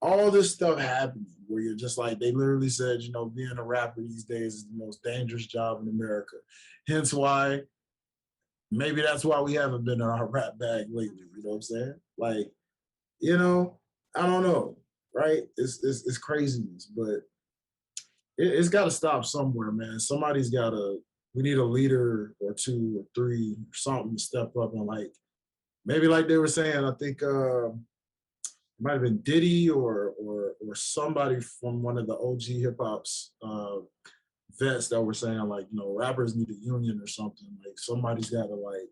all this stuff happening where you're just like they literally said, you know, being a rapper these days is the most dangerous job in America. Hence why maybe that's why we haven't been in our rap bag lately. You know what I'm saying? Like, you know, I don't know, right? It's craziness, but it's got to stop somewhere, man. Somebody's got to. We need a leader or two or three or something to step up and like maybe like they were saying. I think it might have been Diddy or somebody from one of the OG hip hop's vets that were saying like you know rappers need a union or something. Like somebody's got to like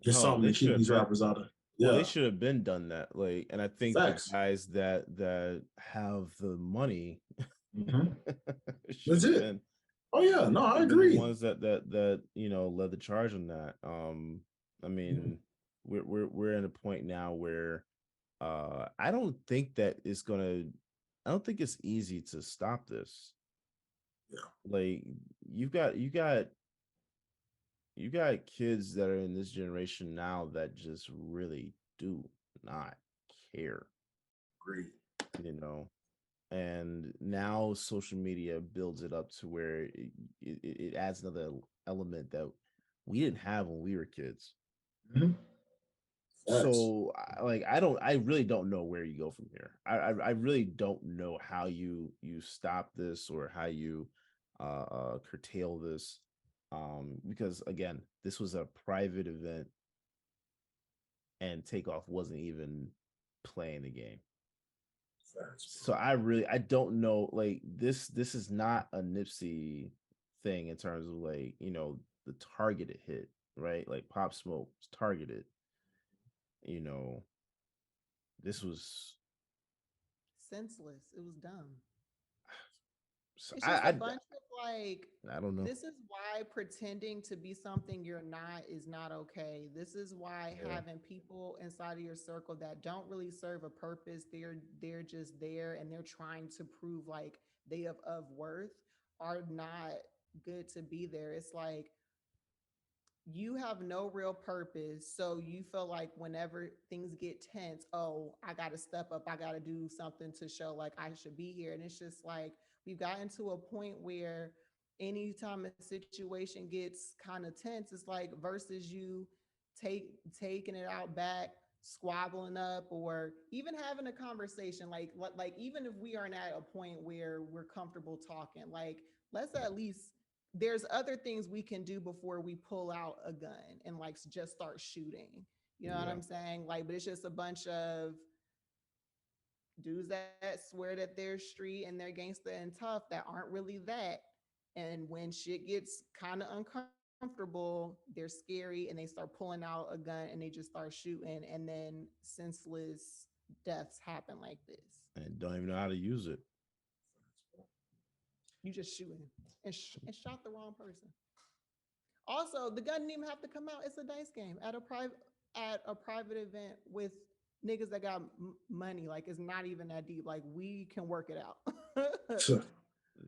get Oh, something they to should keep have these been. rappers out of. Well, they Yeah, should have been done that. Like, and I think the facts. guys that have the money Hmm. should That's have it. been Oh yeah, no, should I have been the agree. ones that led the charge on that. I Mhm. mean, we're at a point now where I don't think that it's gonna. I don't think it's easy to stop this. Yeah, Like, you've got you got kids that are in this generation now that just really do not care, agreed. you know. And now social media builds it up to where it adds another element that we didn't have when we were kids. Hmm. Facts. So I really don't know where you go from here. I really don't know how you stop this or how you curtail this, because again, this was a private event and Takeoff wasn't even playing the game. Facts, So I don't know, like, this is not a Nipsey thing in terms of, like, the targeted hit, right? Like Pop Smoke was targeted, you know. This was Senseless. It was dumb. so It's just a bunch of like, I don't know. this is why pretending to be something you're not is not okay. This is why Yeah. having people inside of your circle that don't really serve a purpose, they're just there and they're trying to prove like they of worth are not good to be there. It's like you have no real purpose. So you feel like whenever things get tense, oh, I got to step up. I got to do something to show like I should be here. And it's just like we've gotten to a point where anytime a situation gets kind of tense, it's like versus you taking it out back, squabbling up, or even having a conversation. Like even if we aren't at a point where we're comfortable talking, like let's at least there's other things we can do before we pull out a gun and like just start shooting. You know what Yeah. I'm saying? Like, but it's just a bunch of dudes that swear that they're street and they're gangster and tough that aren't really that. And when shit gets kind of uncomfortable, they're scary and they start pulling out a gun and they just start shooting, and then senseless deaths happen like this. And don't even know how to use it. You just shooting and shot the wrong person. Also, the gun didn't even have to come out. It's a dice game at a private event with niggas that got money. Like it's not even that deep. Like we can work it out. So,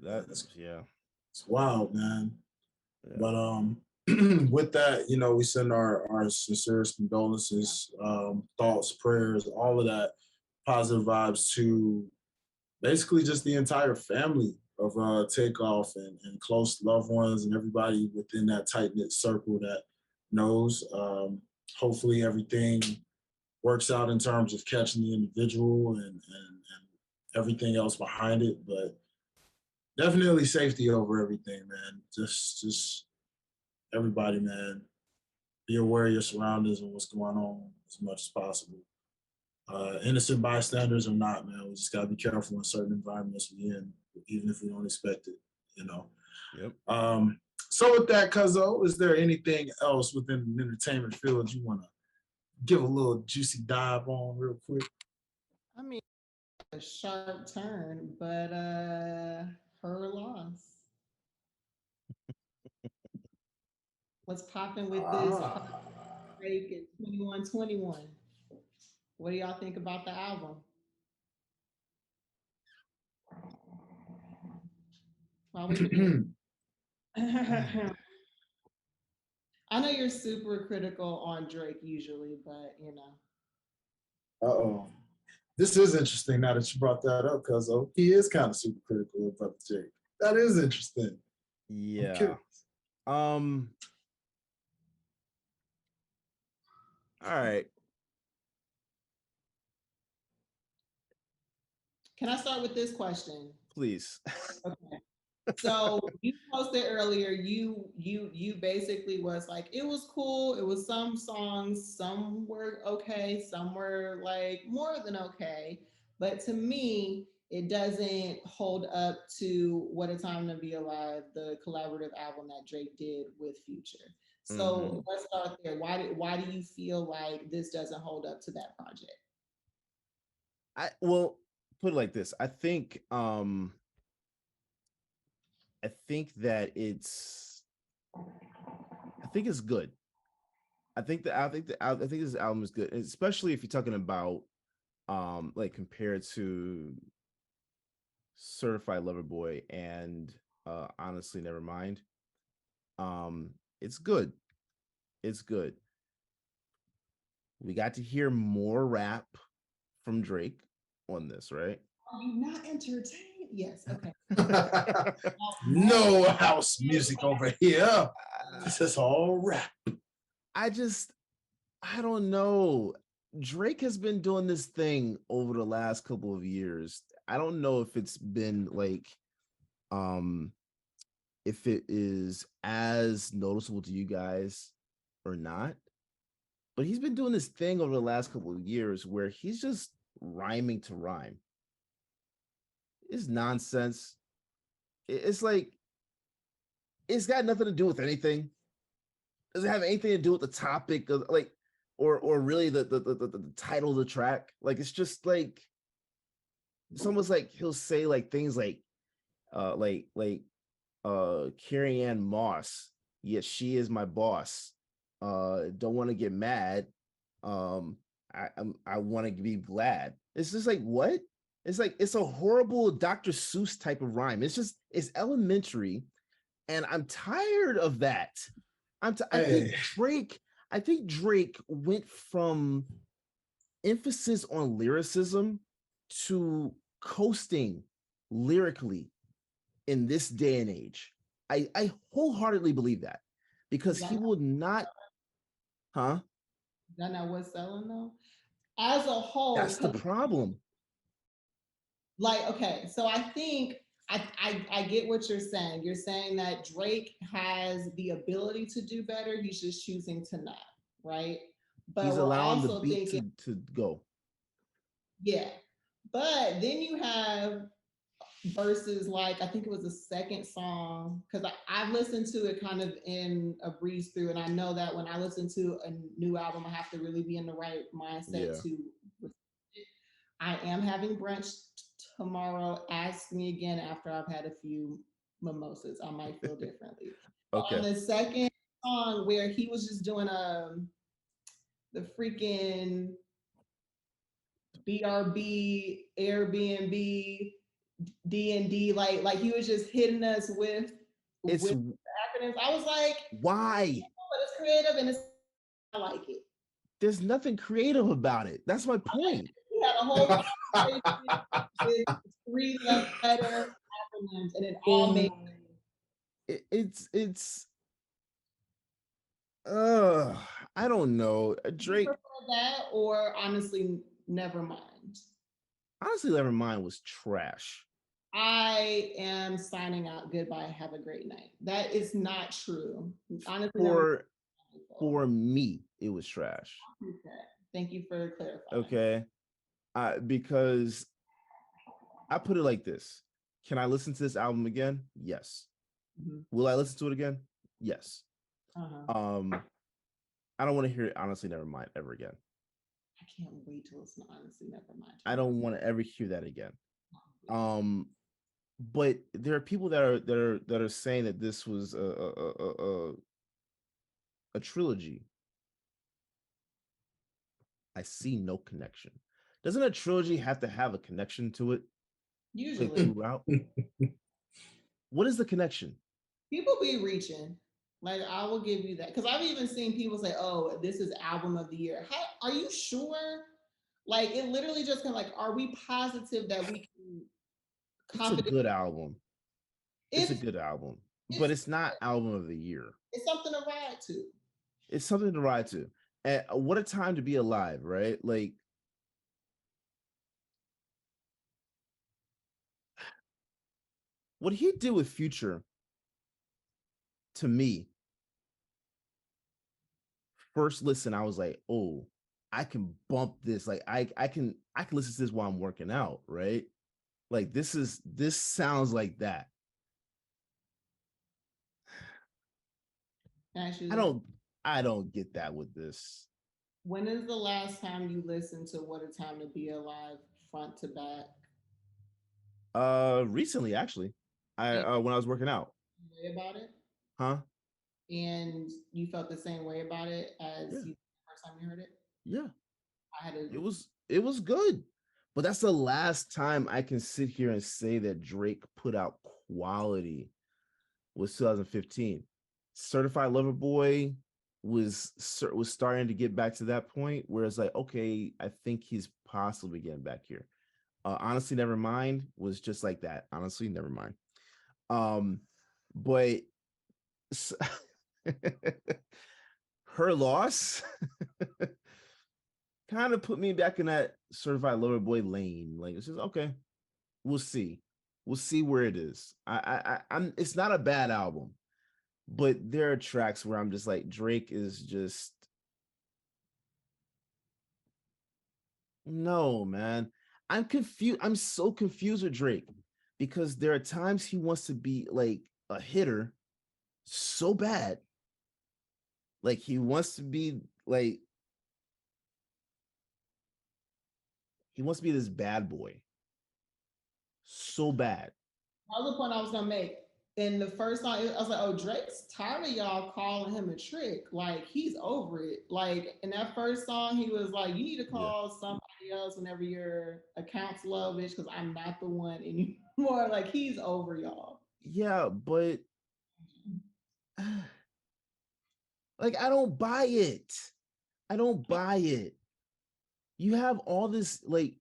That it's, yeah. it's wild, man. Yeah. But with that, you know, we send our sincerest condolences, thoughts, prayers, all of that, positive vibes to basically just the entire family of Takeoff and close loved ones and everybody within that tight knit circle that knows. Hopefully, everything works out in terms of catching the individual and everything else behind it. But definitely safety over everything, man. Just everybody, man. Be aware of your surroundings and what's going on as much as possible. Innocent bystanders or not, man, we just gotta be careful in certain environments we in, even if we don't expect it, you know. Yep. So with that, Cuzzo, is there anything else within the entertainment field you wanna give a little juicy dive on real quick? I mean, a sharp turn, but her loss. What's popping with this? Ah. Drake and 2121. What do y'all think about the album? While we I know you're super critical on Drake usually, but you know. Uh-oh. This is interesting now that you brought that up, because he is kind of super critical of Brother Jake. That is interesting. Yeah. All right. Can I start with this question? Please. Okay. So you posted earlier, you basically was like, it was cool. It was some songs, some were okay, some were like more than okay. But to me, it doesn't hold up to What a Time to Be Alive, the collaborative album that Drake did with Future. So let's start there. Why do you feel like this doesn't hold up to that project? Well, put it like this. I think that I think it's good. I think this album is good, especially if you're talking about like compared to Certified Lover Boy and Honestly Nevermind. It's good. It's good. We got to hear more rap from Drake on this, right? Are you not entertained? Yes. Okay. No house music over here. This is all rap. I don't know. Drake has been doing this thing over the last couple of years. I don't know if it's been like if it is as noticeable to you guys or not. But he's been doing this thing over the last couple of years where he's just rhyming to rhyme. It's nonsense. It's like it's got nothing to do with anything. Does it have anything to do with the topic of like or really the title of the track? Like it's just like it's almost like he'll say like things like Carrie Ann Moss. Yes, she is my boss. Don't want to get mad. I want to be glad. It's just like what? It's like it's a horrible Dr. Seuss type of rhyme. It's elementary, and I'm tired of that. I think Drake went from emphasis on lyricism to coasting lyrically in this day and age. I wholeheartedly believe that because he will not, huh? That not what's selling though. As a whole, that's the problem. Like, okay, so I think I get what you're saying. You're saying that Drake has the ability to do better. He's just choosing to not, right? But he's we're allowing the also beat thinking, to go. yeah. But then you have verses like I think it was the second song because I've listened to it kind of in a breeze through, and I know that when I listen to a new album, I have to really be in the right mindset to. I am having brunch tomorrow. Ask me again after I've had a few mimosas. I might feel differently. Okay. On the second song where he was just doing the freaking BRB, Airbnb, D&D, like he was just hitting us with acronyms. I was like, why? But it's creative and I like it. There's nothing creative about it. That's my point. We had a whole with 3-letter acronyms, and it all made it's I don't know. Drake that or honestly never mind. Honestly, Nevermind was trash. I am signing out. Goodbye. Have a great night. That is not true. Honestly, for me, it was trash. Thank you for clarifying. Okay. Because I put it like this. Can I listen to this album again? Yes. Will I listen to it again? Yes. I don't want to hear it Honestly Nevermind ever again. I can't wait to listen to Honestly Nevermind. I don't want to ever hear that again. But there are people that are saying that this was a trilogy. I see no connection. Doesn't a trilogy have to have a connection to it, like Usually, throughout? What is the connection? people be reaching. Like I will give you that because I've even seen people say, "Oh, this is album of the year." How, are you sure? Like it literally just kind of like, are we positive that we can It's a confidently? good album. It's a It's good album, but it's it's not album of the year. it's something to ride to. It's something to ride to. And what a time to be alive, right? Like what he did with Future to me, first listen, I was like, oh, I can bump this. Like I can listen to this while I'm working out, right? Like this sounds like that. I Actually, don't I don't get that with this. when is the last time you listened to "What a Time to Be Alive" front to back? Recently actually. I And when I was working out. you way about it, Huh? and you felt the same way about it as Yeah. you the first time you heard it. Yeah. I had to. It was good. But that's the last time I can sit here and say that Drake put out quality was 2015. Certified Lover Boy was starting to get back to that point where it's like, okay, I think he's possibly getting back here. Honestly, never mind was just like that. Honestly, never mind. Um, but her loss kind of put me back in that certified lover boy lane. Like it's just okay. We'll see. We'll see where it is. I'm. It's not a bad album, but there are tracks where I'm just like Drake is just no man. I'm confused. I'm so confused with Drake because there are times he wants to be like a hitter so bad. Like he wants to be like he wants to be this bad boy so bad. That was the point I was gonna make. In the first song, I was like, "Oh, Drake's tired of y'all calling him a trick. Like he's over it. Like in that first song, he was like, you need to Yeah. call somebody else whenever your account's low, bitch, because I'm not the one anymore. Like he's over y'all." Yeah, but like I don't buy it. I don't buy it. You have all this like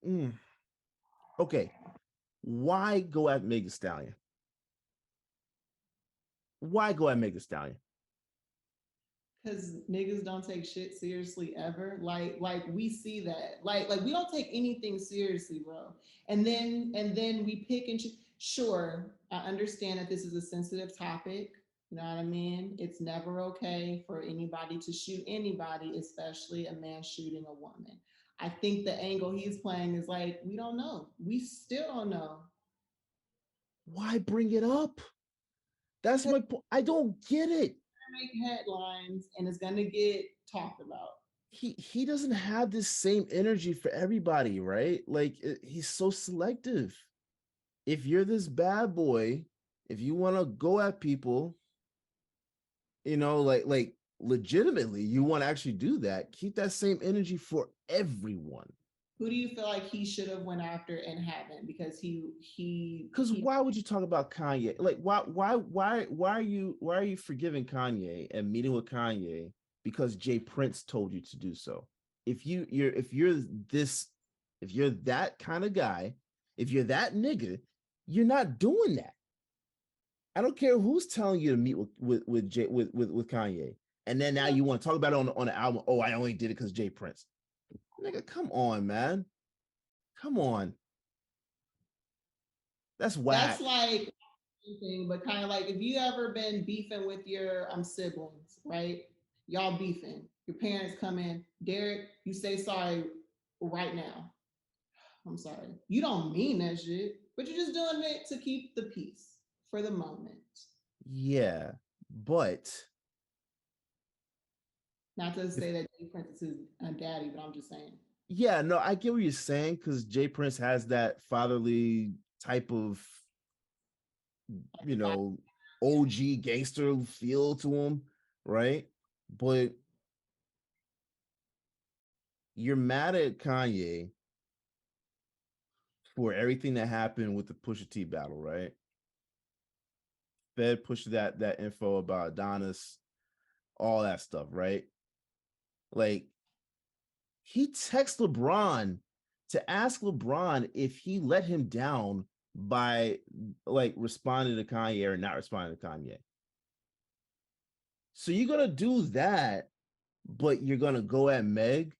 mm, okay. Why go at Meg Thee Stallion? Why go at Meg Thee Stallion? Because niggas don't take shit seriously ever. Like we see that. Like we don't take anything seriously, bro. And then we pick and choose. Sure, I understand that this is a sensitive topic. You know what I mean? It's never okay for anybody to shoot anybody, especially a man shooting a woman. I think the angle he's playing is like, we don't know. We still don't know. Why bring it up? That's my point. I don't get it. Make headlines and it's gonna get talked about. He doesn't have this same energy for everybody, right? Like he's so selective. If you're this bad boy, if you want to go at people, like legitimately, you want to actually do that, keep that same energy for everyone. Who do you feel like he should have went after and haven't? Because Because he why would you talk about Kanye? Like why are you forgiving Kanye and meeting with Kanye because Jay Prince told you to do so? If you're that kind of guy, if you're that nigga, you're not doing that. I don't care who's telling you to meet with Kanye, and then now you want to talk about it on the album. Oh, I only did it because Jay Prince. Nigga, come on, man. Come on. That's that's whack. like thing, but kind of like if you ever been beefing with your siblings, right? Y'all beefing. Your parents come in, Derrick, you say sorry right now. I'm sorry. You don't mean that shit, but you're just doing it to keep the peace for the moment. Yeah, but Not to if say that Jay Prince is his daddy, but I'm just saying. yeah, no, I get what you're saying because Jay Prince has that fatherly type of, you know, OG gangster feel to him, right? But you're mad at Kanye for everything that happened with the Pusha T battle, right? Fed pushed that info about Adonis, all that stuff, right? Like he texts LeBron to ask LeBron if he let him down by like responding to Kanye or not responding to Kanye. So you're gonna do that, but you're gonna go at Meg.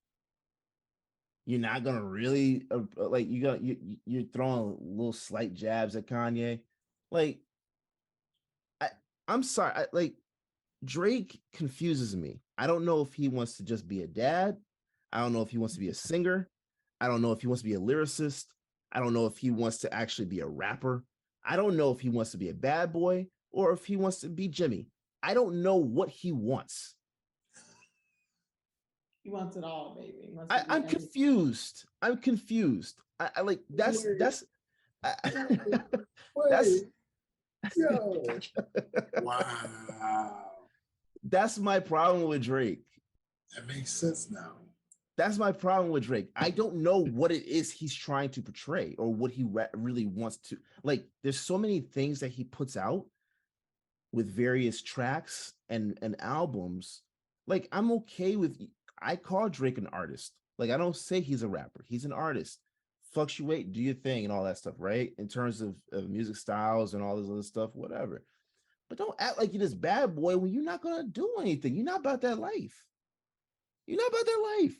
You're not gonna really like you're throwing little slight jabs at Kanye. Like I I'm sorry, like Drake confuses me. I don't know if he wants to just be a dad. I don't know if he wants to be a singer. I don't know if he wants to be a lyricist. I don't know if he wants to actually be a rapper. I don't know if he wants to be a bad boy or if he wants to be Jimmy. I don't know what he wants. He wants it all, baby. He wants to be I'm everything. confused. I'm confused. I like that's Wait. that's Wait, yo, wow, that's my problem with Drake. that makes sense now. That's my problem with Drake. I don't know what it is he's trying to portray or what he really wants to. Like, there's so many things that he puts out with various tracks and albums. Like, I'm okay with. I call Drake an artist. Like, I don't say he's a rapper. He's an artist. Fluctuate, do your thing, and all that stuff, right? In terms of music styles and all this other stuff, whatever. But don't act like you're this bad boy when you're not gonna do anything. You're not about that life. You're not about that life.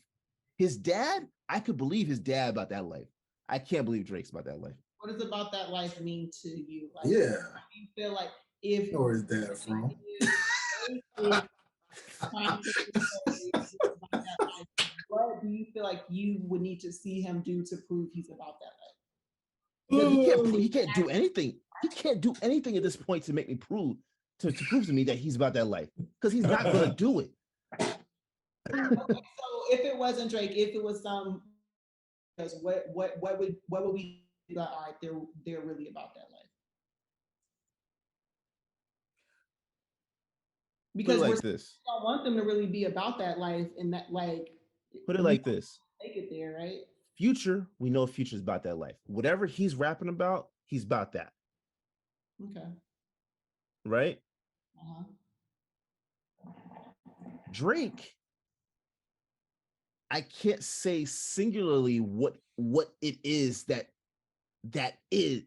His dad, I could believe his dad about that life. I can't believe Drake's about that life. What does about that life mean to you? Like, Yeah, how do you feel like if where is that from? What do you feel like you would need to see him do to prove he's about that life? Because he can't do anything. He can't do anything at this point to make me prove to prove to me that he's about that life. Because he's not gonna do it. Okay, so if it wasn't Drake, if it was some, what would we be like? All right, they're really about that life. Because Put it we like this. don't want them to really be about that life, and that like Put it like this. take it there, right? Future, we know Future's about that life. Whatever he's rapping about, he's about that. Okay. Right? Uh-huh. Drake, I can't say singularly what it is that it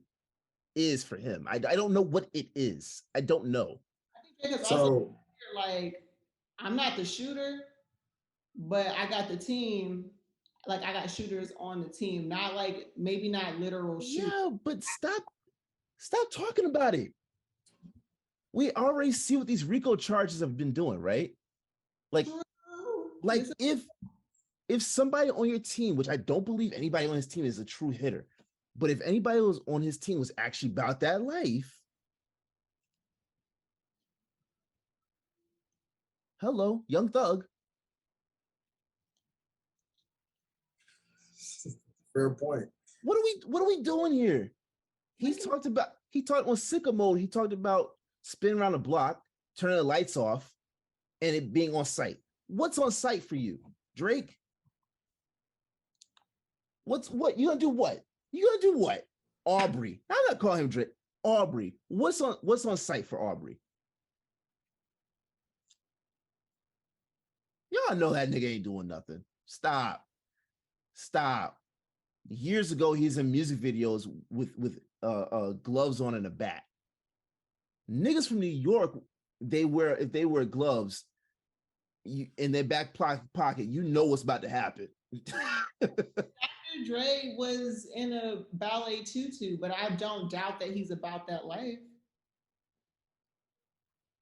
is for him. I don't know what it is. I don't know. I think Drake is So- also like, I'm not the shooter, but I got the team. Like, I got shooters on the team, not like maybe not literal shooters. Yeah, but stop talking about it. We already see what these RICO charges have been doing, right? Like if somebody on your team, which I don't believe anybody on his team is a true hitter, but if anybody was on his team was actually about that life, hello, Young Thug. Fair point. What are we doing here? He talked on sicko mode, he talked about spinning around the block, turning the lights off, and it being on site. What's on site for you, Drake? What you gonna do? What you gonna do? What Aubrey? I'm not calling him Drake. Aubrey. What's on site for Aubrey? Y'all know that nigga ain't doing nothing. Stop. Years ago, he's in music videos with gloves on and a bat. Niggas from New York, if they wear gloves in their back pocket, you know what's about to happen. Dr. Dre was in a ballet tutu, but I don't doubt that he's about that life.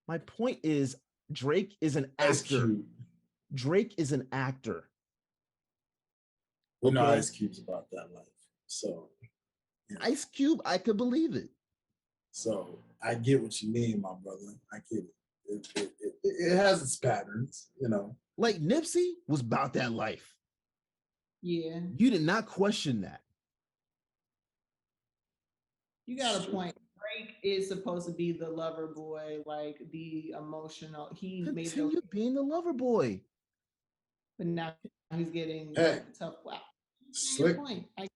My point is, Drake is an actor. Drake is an actor. We know Ice Cube's about that life. So yeah. Ice Cube, I could believe it. So I get what you mean, my brother. I get it. It has its patterns, you know. Like Nipsey was about that life. Yeah. You did not question that. You got a point. Drake is supposed to be the lover boy, like the emotional. He continue being the lover boy. But now he's getting Hey, tough. Wow. Your slick. point. I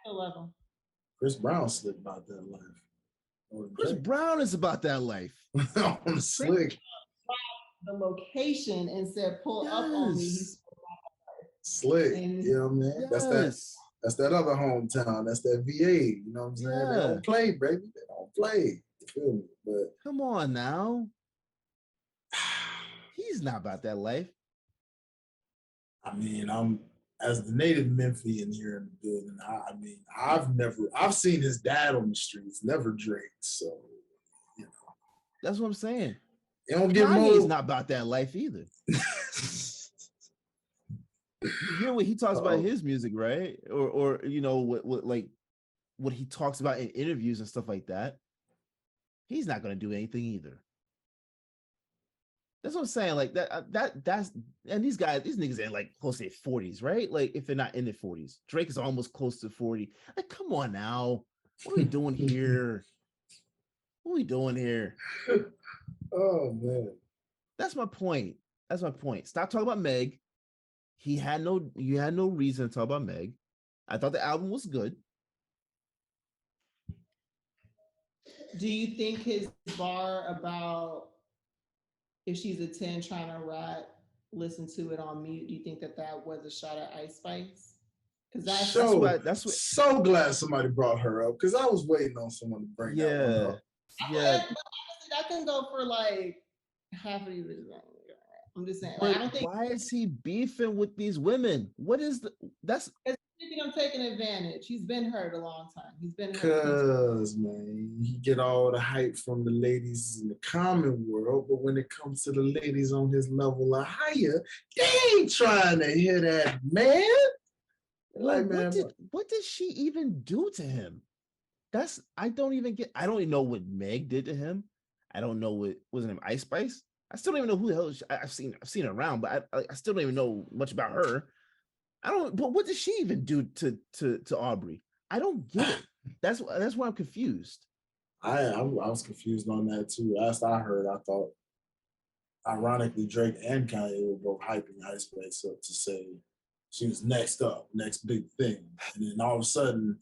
still love him. Chris Brown slick about that life. Chris Brown is about that life. On slick. The location and said, "Pull up on me." He's Slick. and You know what I mean? Yes. That's that other hometown. That's that VA. You know what I'm saying? They Yeah. don't play, baby. They don't play. You feel me? But Come on now. He's not about that life. I mean, I'm as the native Memphian here in the building. I mean, I've seen his dad on the streets, never Drake. So, you know, That's what I'm saying. it don't get Kanye's more. not about that life either. You hear what he talks about in his music, right? Or you know what he talks about in interviews and stuff like that. He's not going to do anything either. That's what I'm saying. Like that's and these niggas in like close to their 40s, right? Like if they're not in their 40s, Drake is almost close to 40. Like, come on now, what are we doing here? What are we doing here? Oh man, that's my point. That's my point. Stop talking about Meg. You had no reason to talk about Meg. I thought the album was good. Do you think his bar about if she's a 10 trying to rap, listen to it on mute, do you think that was a shot at Ice Spice? Because that's what. So glad somebody brought her up because I was waiting on someone to bring that one up. Yeah, but honestly, that can go for like half of these. I'm just saying. Like, I don't think. Why is he beefing with these women? What is that's? I think I'm taking advantage. He's been hurt a long time. He's been hurt. Cause man, he get all the hype from the ladies in the common world, but when it comes to the ladies on his level or higher, they ain't trying to hear that, man. Like, what did she even do to him? I don't even know what Meg did to him. I don't know what was her name, Ice Spice. I still don't even know who the hell I've seen her around, but I still don't even know much about her. But what did she even do to Aubrey? I don't get it. That's why I'm confused. I was confused on that too. Last I heard, I thought ironically Drake and Kanye were both hyping Ice Spice up to say she was next big thing. And then all of a sudden,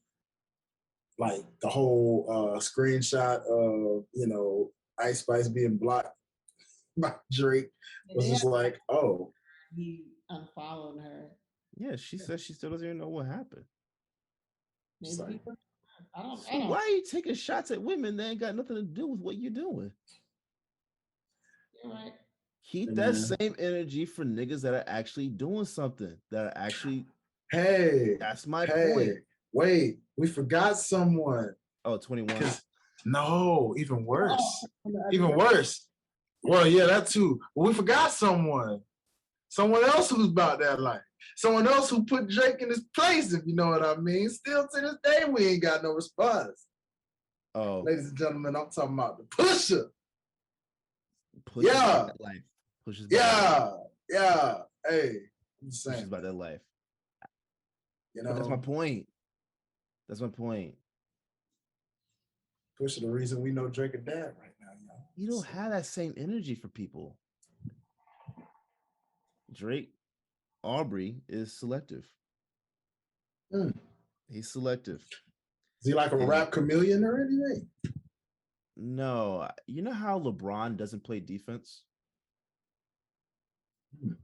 like the whole screenshot of, Ice Spice being blocked by Drake was just like, oh. He unfollowed her. Yeah, she says she still doesn't even know what happened. Maybe I don't. Why are you taking shots at women that ain't got nothing to do with what you're doing? You're right. Keep that same energy for niggas that are actually doing something. That are actually. Hey, that's my point. Wait, we forgot someone. Oh, 21. No, even worse. Even worse. Well, yeah, that too. But we forgot someone. Someone else who's about that life. Someone else who put Drake in his place, if you know what I mean. Still to this day, we ain't got no response. Oh. Ladies and gentlemen, I'm talking about the Pusha. Pusha's yeah. That life. Pusha's yeah. Hey, I'm just saying. Pusha's about that life. But that's my point. That's my point. Pusha, the reason we know Drake and Dad right now, You don't have that same energy for people. Drake, Aubrey is selective. He's selective. Is he like a rap chameleon or anything? No. You know how LeBron doesn't play defense?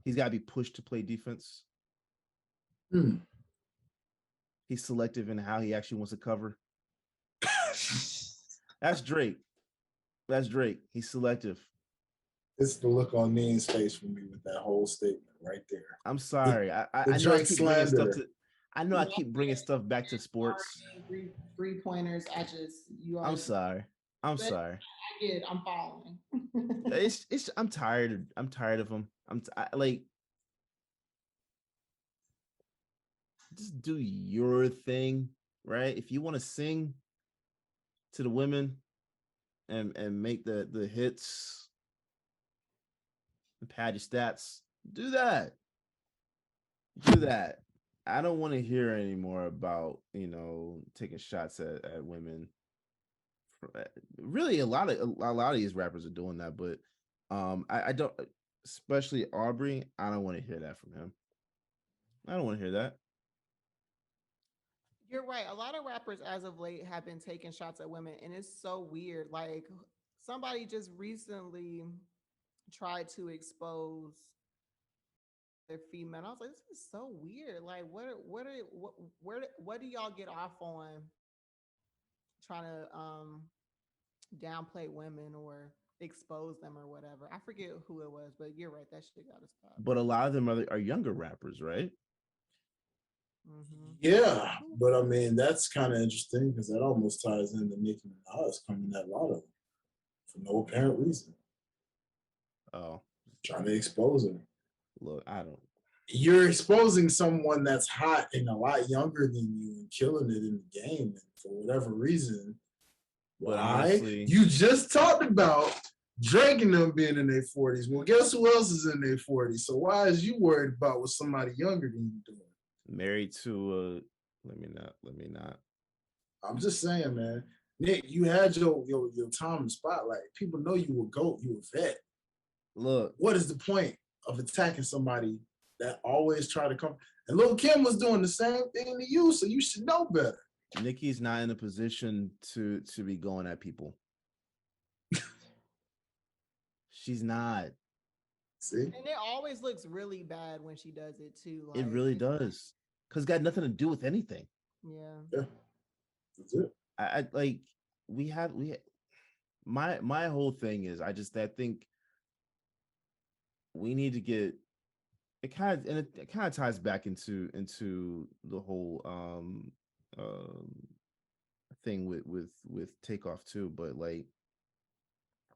He's got to be pushed to play defense. He's selective in how he actually wants to cover. That's Drake. He's selective. It's the look on Neen's face for me with that whole statement right there. I'm sorry. I know I keep bringing stuff to. I know I keep bringing stuff back to sports. 3-pointers. I'm sorry. I'm following. I'm tired. I'm tired of him. Just do your thing, right? If you want to sing to the women and make the hits and pad your stats, do that. I don't want to hear anymore about taking shots at women. Really, a lot of these rappers are doing that, but I don't, especially Aubrey. I don't want to hear that from him. I don't want to hear that. You're right. A lot of rappers as of late have been taking shots at women, and it's so weird. Like somebody just recently tried to expose their female. I was like, this is so weird. Like, what do y'all get off on trying to downplay women or expose them or whatever? I forget who it was, but you're right. That shit got to stop. But a lot of them are younger rappers, right? Mm-hmm. Yeah, but I mean that's kind of interesting because that almost ties into Nicki Minaj coming at Lotto for no apparent reason, Oh, trying to expose her. look, I don't. You're exposing someone that's hot and a lot younger than you and killing it in the game, and for whatever reason. But Why? honestly, You just talked about Drake and them being in their 40s. Well, guess who else is in their 40s? So why is you worried about what somebody younger than you doing? married to let me not. I'm just saying, man. Nick, you had your time in the spotlight. People know you a GOAT, you a vet. Look, What is the point of attacking somebody that always try to come? And Lil Kim was doing the same thing to you, so you should know better. Nikki's not in a position to be going at people. She's not. See? And it always looks really bad when she does it too. It Like, really does. Because it's got nothing to do with anything. yeah. Yeah. That's it. I like my whole thing is I think we need to get it kind of ties back into the whole thing with Takeoff too, but like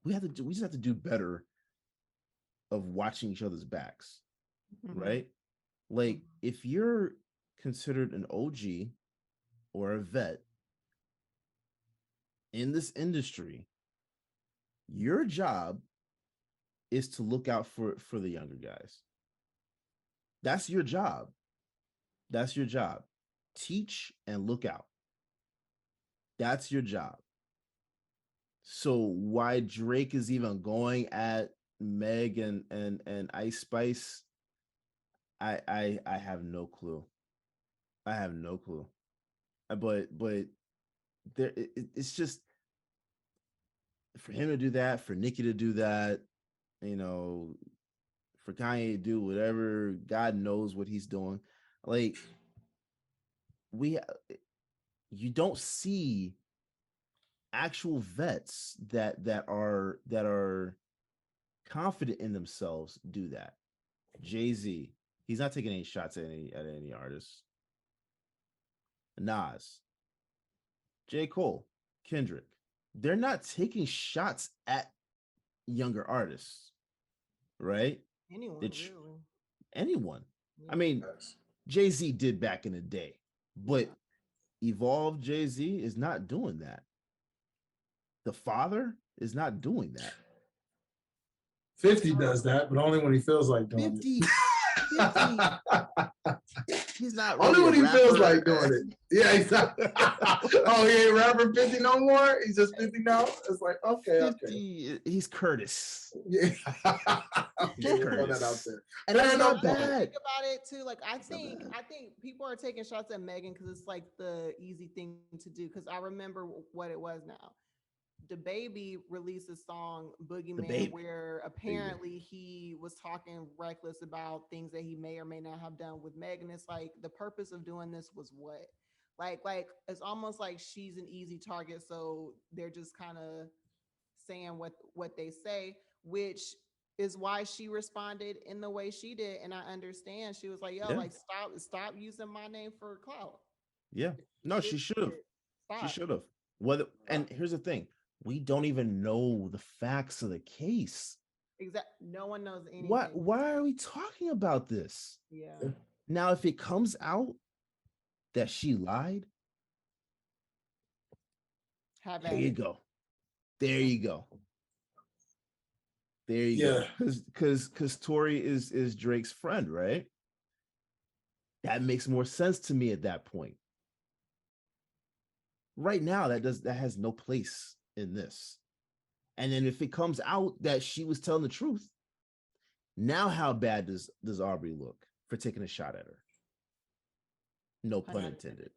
we just have to do better of watching each other's backs. Mhm. Right? Like if you're considered an OG or a vet in this industry, your job is to look out for the younger guys. That's your job. That's your job. Teach and look out. That's your job. So why Drake is even going at Meg and Ice Spice, I have no clue. I have no clue. But there it's just for him to do that, for Nicki to do that, you know, for Kanye to do whatever, God knows what he's doing. Like you don't see actual vets that are confident in themselves do that. Jay-Z, he's not taking any shots at any artist. Nas, J. Cole, Kendrick, they're not taking shots at younger artists, right? Anyone, really. Anyone. Yeah. I mean, Jay-Z did back in the day, but Evolve Jay-Z is not doing that. The Father is not doing that. 50 does that, but only when he feels like doing 50. He's not really only when he rapper. feels like doing it. Yeah, he's not. Oh, he ain't rapper 50 no more. He's just 50 now. It's like okay, 50, he's Curtis. Yeah, He's throw Curtis. that out there. And that's not I bad. think about it too. Like I think people are taking shots at Megan because it's like the easy thing to do. Because I remember what it was now. The Baby released a song Boogeyman where apparently he was talking reckless about things that he may or may not have done with Megan. It's like the purpose of doing this was what? Like it's almost like she's an easy target, so they're just kind of saying what they say, which is why she responded in the way she did. And I understand. She was like, yo, like stop using my name for clout. Yeah. No, she should have. She should have. And here's the thing. We don't even know the facts of the case. Exactly. No one knows anything. Why are we talking about this? Yeah. Now, if it comes out that she lied, there you go. There you go. There you go. Because Tori is Drake's friend, right? That makes more sense to me at that point. Right now, that has no place in this. And then if it comes out that she was telling the truth, now how bad does Aubrey look for taking a shot at her? No Pun pun unintended.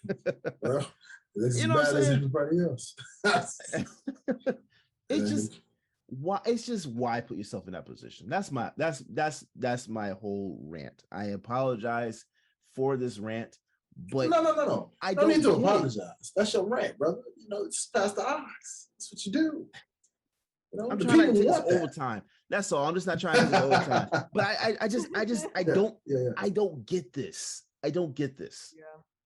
intended. Well, it's as You know what bad I'm as saying? everybody else. It's just why put yourself in that position. That's my whole rant. I apologize for this rant, but no. I don't need to get it. apologize. That's your rant, brother. It's past the ox. That's what you do. I'm The trying not to people take this want that. overtime. That's all. I'm just not trying to take this overtime. But I don't get this. I don't get this.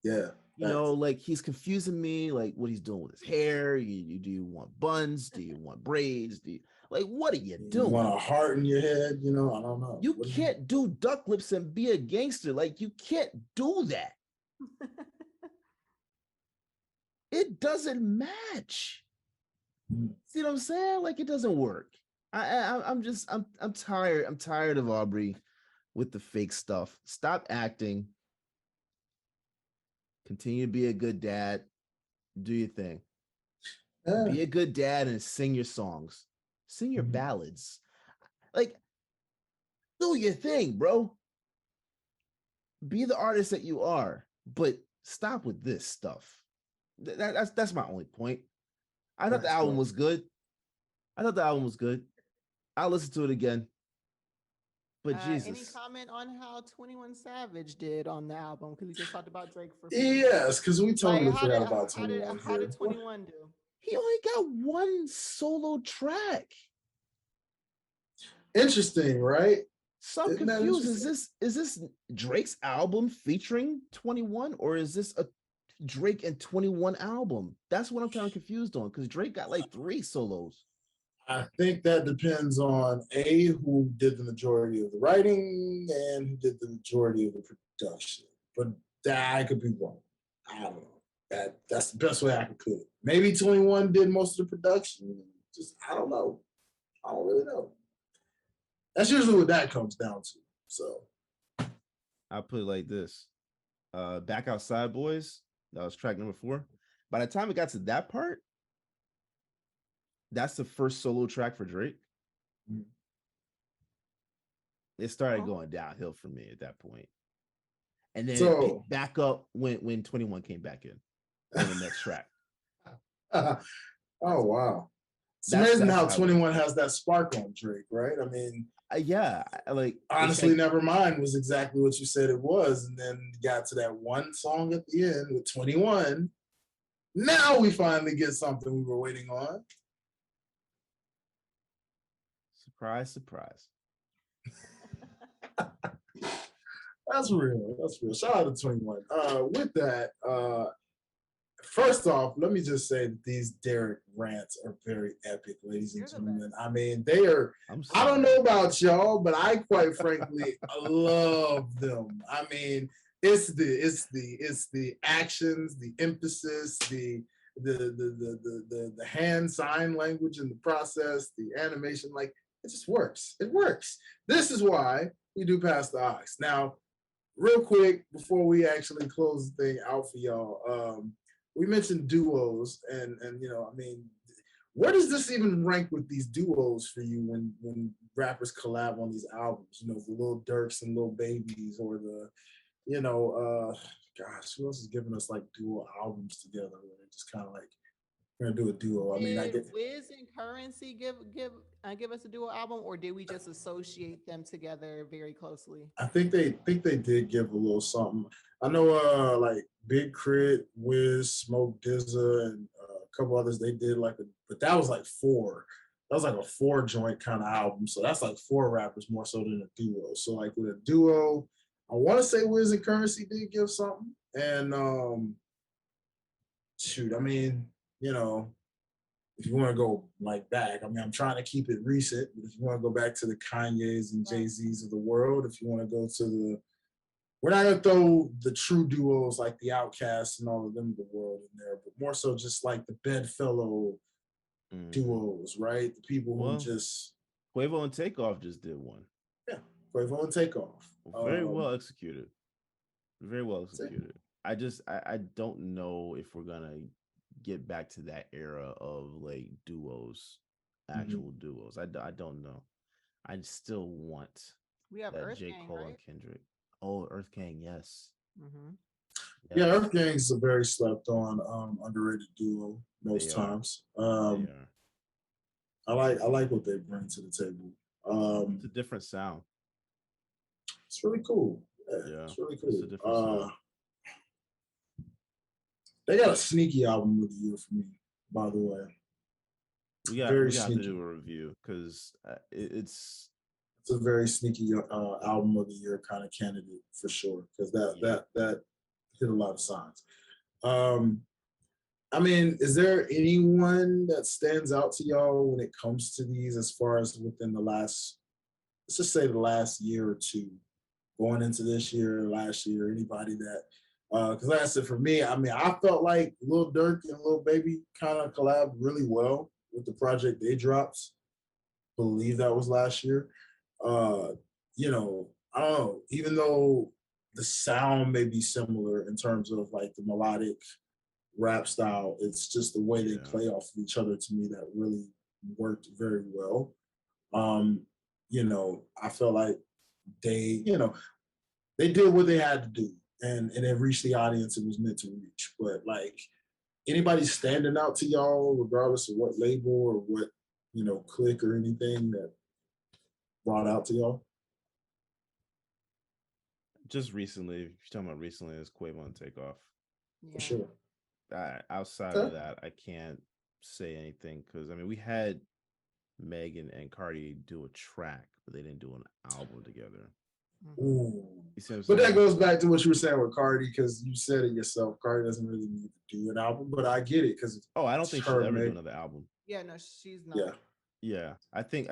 Yeah. You know, like he's confusing me, like what he's doing with his hair. Do you want buns? Do you want braids? What are you doing? You want a heart in your head? I don't know. You can't do duck lips and be a gangster. Like you can't do that. It doesn't match. See what I'm saying? Like it doesn't work. I'm tired. I'm tired of Aubrey with the fake stuff. Stop acting. Continue to be a good dad. Do your thing. Yeah. Be a good dad and sing your songs. Sing your ballads. Like, do your thing, bro. Be the artist that you are, but stop with this stuff. That's my only point. I thought the album was good. I'll listen to it again. But Jesus. Any comment on how 21 Savage did on the album? Because we just talked about Drake for yes, because we totally forgot about 21. How did 21 do? He only got one solo track. Interesting, right? So I'm confused. Is this Drake's album featuring 21, or is this a Drake and 21 album? That's what I'm kind of confused on, because Drake got like 3 solos. I think that depends on who did the majority of the writing and who did the majority of the production. But that I could be wrong. I don't know. That's the best way I could put it. Maybe 21 did most of the production. I don't know. I don't really know. That's usually what that comes down to. So I'll put it like this. Back Outside Boys, that was track number 4. By the time it got to that part, that's the first solo track for Drake. It started going downhill for me at that point. And then it picked back up when 21 came back in on the next track. Oh, wow. It's amazing how 21 has that spark on Drake, right? I mean, yeah, like honestly, Nevermind was exactly what you said it was, and then got to that one song at the end with 21. Now we finally get something we were waiting on. Surprise, surprise. That's real. Shout out to 21. With that, first off, let me just say that these Derrick rants are very epic, ladies and gentlemen. I mean, they are. I don't know about y'all, but I quite frankly love them. I mean, it's the actions, the emphasis, the hand sign language in the process, the animation. Like, it just works. It works. This is why we do Pass the Ox. Now, real quick, before we actually close the thing out for y'all, we mentioned duos, and I mean, where does this even rank with these duos for you when rappers collab on these albums? The Lil Durks and Lil Babies, or the, gosh, who else is giving us like duo albums together? Where they're just kind of like, we're gonna do a duo. I mean, I get Wiz and Currency give us a duo album, or did we just associate them together very closely? I think they did give a little something. I know like Big Crit, Wiz, Smoke DZA, and a couple others. They did but that was like 4. That was like a 4 joint kind of album. So that's like 4 rappers more so than a duo. So like with a duo, I want to say Wiz and Currency did give something. And shoot, I mean, if you want to go like back, I mean, I'm trying to keep it recent, but if you want to go back to the Kanyes and Jay-Z's of the world, if you want to go to we're not going to throw the true duos like the Outcasts and all of them of the world in there, but more so just like the Bedfellow duos, right? The people who just... Quavo and Takeoff just did one. Yeah, Quavo and Takeoff. Very well executed. Very well executed. I don't know if we're going to get back to that era of like duos, actual duos. I don't know. I still want we have that Earth J. Gang, Cole right? and Kendrick. Oh, Earth Gang, yes. Mm-hmm. Yeah, Yes. Earth Gang's a very slept on, underrated duo They most are. times. They are. I like what they bring to the table. It's a different sound. It's really cool. Yeah, Yeah. it's really It's a cool. different sound. They got a sneaky album of the year for me, by the way. Very We got to sneaky. do a review because it's It's a very sneaky album of the year kind of candidate for sure because that yeah. that hit a lot of signs. Um, I mean, is there anyone that stands out to y'all when it comes to these as far as within the last, let's just say the last year or two, going into this year, last year, anybody that, because like I said, for me, I mean, I felt like Lil Durk and Lil Baby kind of collabed really well with the project they dropped. Believe that was last year. Uh, I don't know, even though the sound may be similar in terms of like the melodic rap style. It's just the way they Yeah. play off of each other to me that really worked very well. Um, I felt like they, they did what they had to do and it reached the audience it was meant to reach. But like anybody standing out to y'all, regardless of what label or what, click or anything that brought out to y'all? Just recently, if you're talking about recently, is Quavo and Takeoff. For Yeah. sure. Outside Okay. of that, I can't say anything because I mean we had Megan and Cardi do a track, but they didn't do an album together. Mm-hmm. Ooh. You see what I'm But that saying? goes back to what you were saying with Cardi, because you said it yourself. Cardi doesn't really need to do an album, but I get it because Oh, I don't it's think she'll her, ever do Meg. another album. Yeah, no, she's not. Yeah. Yeah, I think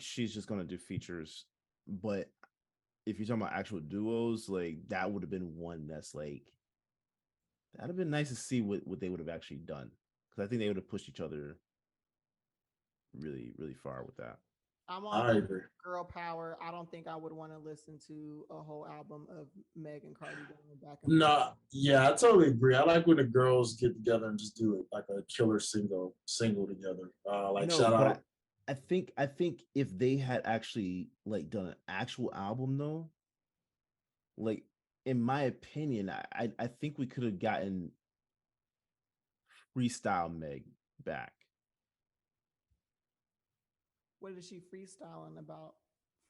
she's just gonna do features. But if you're talking about actual duos, like that would have been one that's like that'd have been nice to see what they would have actually done because I think they would have pushed each other really really far with that. I'm on I the agree. girl power. I don't think I would want to listen to a whole album of Meg and Cardi going back and forth. Nah, yeah, I totally agree. I like when the girls get together and just do it like a killer single together. Like No, shout but out. I think if they had actually like done an actual album though, like in my opinion, I think we could have gotten freestyle Meg back. What is she freestyling about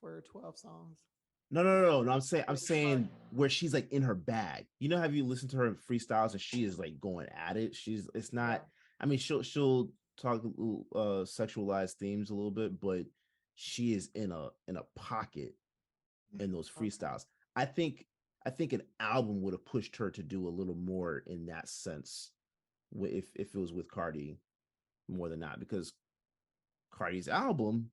for 12 songs? No. I'm Wait, sorry. saying where she's like in her bag. You know, have you listened to her in freestyles and she is like going at it? It's Yeah. not. I mean, she'll talk sexualized themes a little bit, but she is in a pocket in those Okay. freestyles. I think I think an album would have pushed her to do a little more in that sense, if it was with Cardi more than not, because Cardi's album,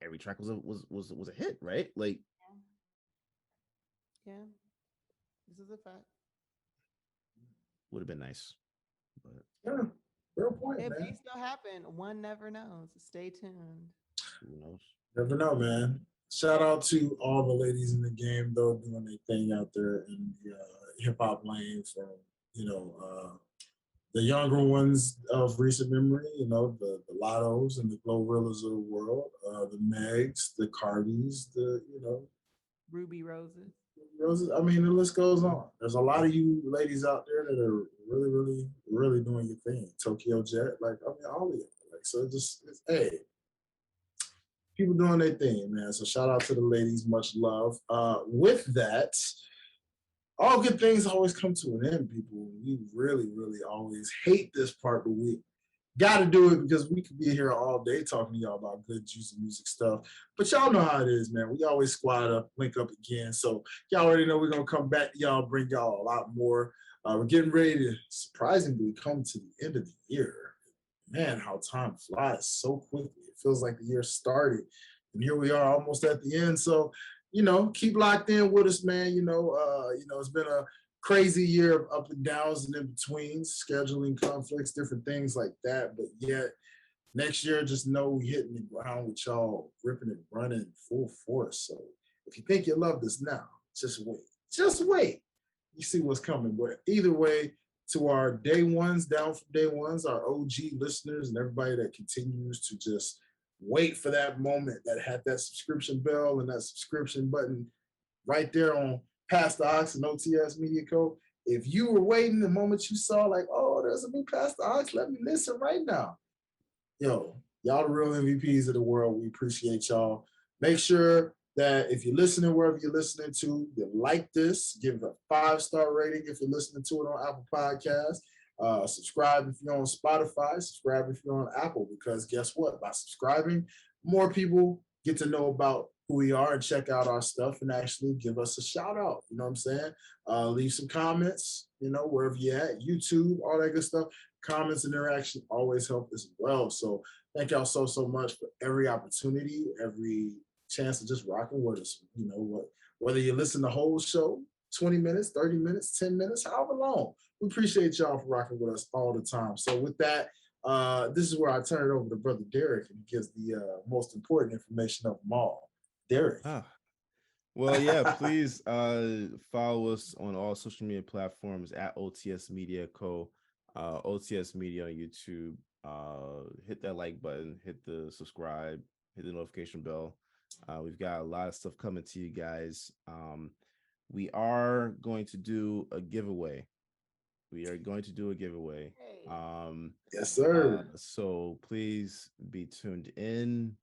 every track was a hit, right? Like Yeah. This is a fact. would have been nice, but Yeah, real point, It may man. still happen. One never knows. Stay tuned. who knows? Never know, man. Shout out to all the ladies in the game though, doing their thing out there in the hip hop lane from you know uh, the younger ones of recent memory, the Lottos and the Glorillas of the world, the Megs, the Cardis, Ruby Roses. Roses. I mean, the list goes on. There's a lot of you ladies out there that are really, really, really doing your thing. Tokyo Jet, like I mean, all of you. Like so, hey, people doing their thing, man. So shout out to the ladies, much love. With that, all good things always come to an end, people. We really, really always hate this part, but we got to do it because we could be here all day talking to y'all about good, juicy music stuff. But y'all know how it is, man. We always squad up, link up again. So y'all already know we're going to come back to y'all, bring y'all a lot more. We're getting ready to surprisingly come to the end of the year. Man, how time flies so quickly. It feels like the year started. And here we are almost at the end. So, keep locked in with us, man. It's been a crazy year of up and downs and in betweens, scheduling conflicts, different things like that. But yet, next year, just know we hitting the ground with y'all, ripping and running full force. So if you think you love this now, just wait. Just wait. You see what's coming. But either way, to our day ones, down from day ones, our OG listeners, and everybody that continues to just wait for that moment that had that subscription bell and that subscription button right there on Pastor Ox and OTS Media Co. If you were waiting the moment you saw like, oh, there's a new Pastor Ox, let me listen right now. Yo, y'all the real MVPs of the world. We appreciate y'all. Make sure that if you're listening, wherever you're listening to, you like this, give it a 5-star rating if you're listening to it on Apple Podcasts. Subscribe if you're on Spotify, subscribe if you're on Apple, because guess what? By subscribing, more people get to know about who we are and check out our stuff and actually give us a shout out. You know what I'm saying? Leave some comments, wherever you're at, YouTube, all that good stuff. Comments and interaction always help as well. So thank y'all so much for every opportunity, every chance to just rocking with us. Whether you listen to the whole show, 20 minutes, 30 minutes, 10 minutes, however long. We appreciate y'all for rocking with us all the time. So with that, this is where I turn it over to Brother Derrick, and he gives the most important information of them all. Derrick. Well, yeah, please follow us on all social media platforms at OTS Media Co. OTS Media on YouTube. Hit that like button, hit the subscribe, hit the notification bell. We've got a lot of stuff coming to you guys. We are going to do a giveaway. Yes, sir. So please be tuned in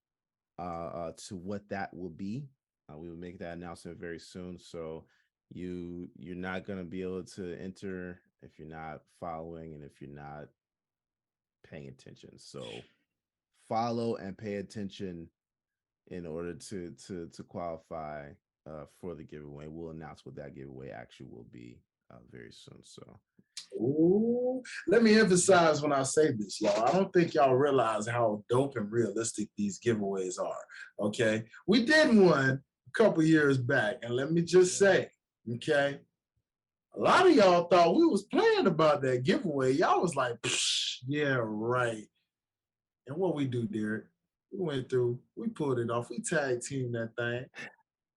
to what that will be. We will make that announcement very soon. So you're not going to be able to enter if you're not following and if you're not paying attention. So follow and pay attention in order to qualify for the giveaway. We'll announce what that giveaway actually will be very soon. So ooh, let me emphasize when I say this, y'all. I don't think y'all realize how dope and realistic these giveaways are. Okay, we did one a couple years back, and let me just say, okay, a lot of y'all thought we was playing about that giveaway. Y'all was like, yeah, right. And what we do, Derrick, we went through, we pulled it off, we tag teamed that thing.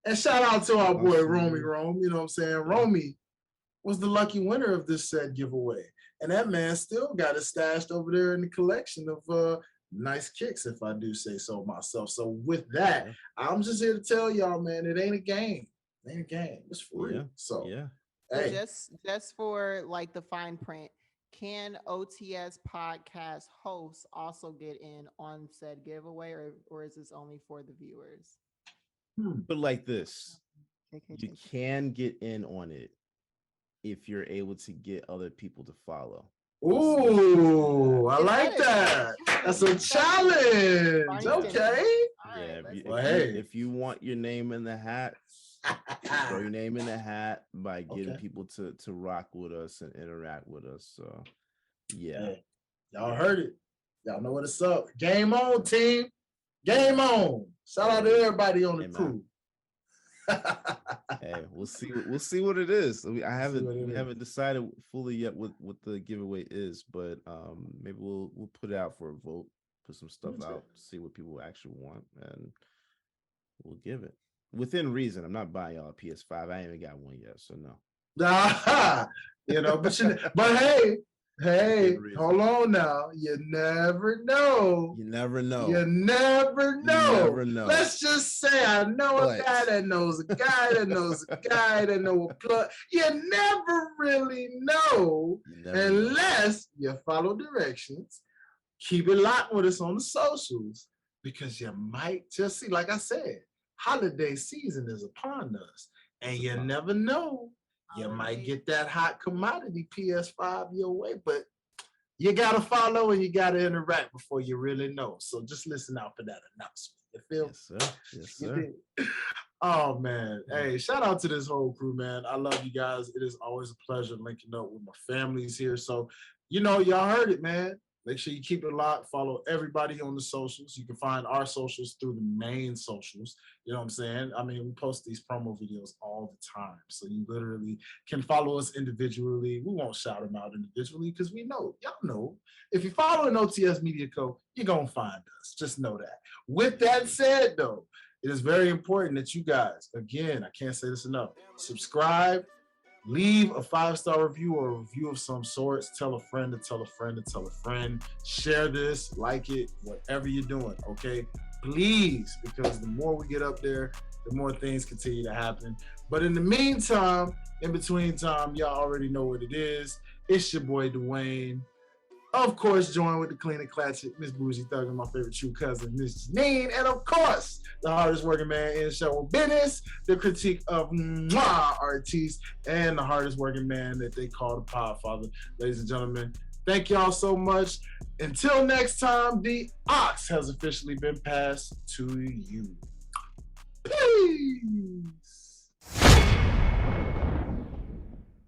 And shout out to our boy Romy Rome, you know what I'm saying? Romy was the lucky winner of this said giveaway. And that man still got it stashed over there in the collection of nice kicks, if I do say so myself. So with that, I'm just here to tell y'all, man, it ain't a game. It ain't a game. It's free. Yeah. So yeah. Hey. Just for like the fine print, can OTS podcast hosts also get in on said giveaway, or is this only for the viewers? But like this, you can get in on it if you're able to get other people to follow. Ooh, I like that. That's a challenge. Okay. If you want your name in the hat, throw your name in the hat by getting people to rock with us and interact with us. So yeah. Hey, y'all heard it. Y'all know what it's up. Game on, team. Game on. Shout out to everybody on the crew. Hey, we'll see what it is. We haven't decided fully yet what the giveaway is, but maybe we'll put it out for a vote, put some stuff out, see what people actually want, and we'll give it within reason. I'm not buying y'all a PS5. I ain't even got one yet, so no. Hey, hold on now. You never know. Let's just say I know a guy that knows a guy that knows a guy that knows a plug. You never really know unless you follow directions. Keep it locked with us on the socials, because you might just see, like I said, holiday season is upon us, and you never know. You might get that hot commodity PS5 your way, but you got to follow and you got to interact before you really know. So just listen out for that announcement. You feel? Yes, sir. Oh, man. Hey, shout out to this whole crew, man. I love you guys. It is always a pleasure linking up with my families here. So, y'all heard it, man. Make sure you keep it locked. Follow everybody on the socials. You can find our socials through the main socials. You know what I'm saying? I mean, we post these promo videos all the time. So you literally can follow us individually. We won't shout them out individually because we know. Y'all know. If you're following OTS Media Co., you're going to find us. Just know that. With that said, though, it is very important that you guys, again, I can't say this enough, subscribe, leave a 5-star review or a review of some sorts. Tell a friend to tell a friend to tell a friend. Share this, like it, whatever you're doing, okay? please, because the more we get up there, the more things continue to happen. But in the meantime, in between time, y'all already know what it is. It's your boy Dwayne. Of course, joined with the clean and classic Miss Bougie Thug and my favorite true cousin, Miss Janean. And of course, the hardest working man in show business, the critique of artists, and the hardest working man that they call the Podfather. Ladies and gentlemen, thank y'all so much. Until next time, the ox has officially been passed to you. Peace.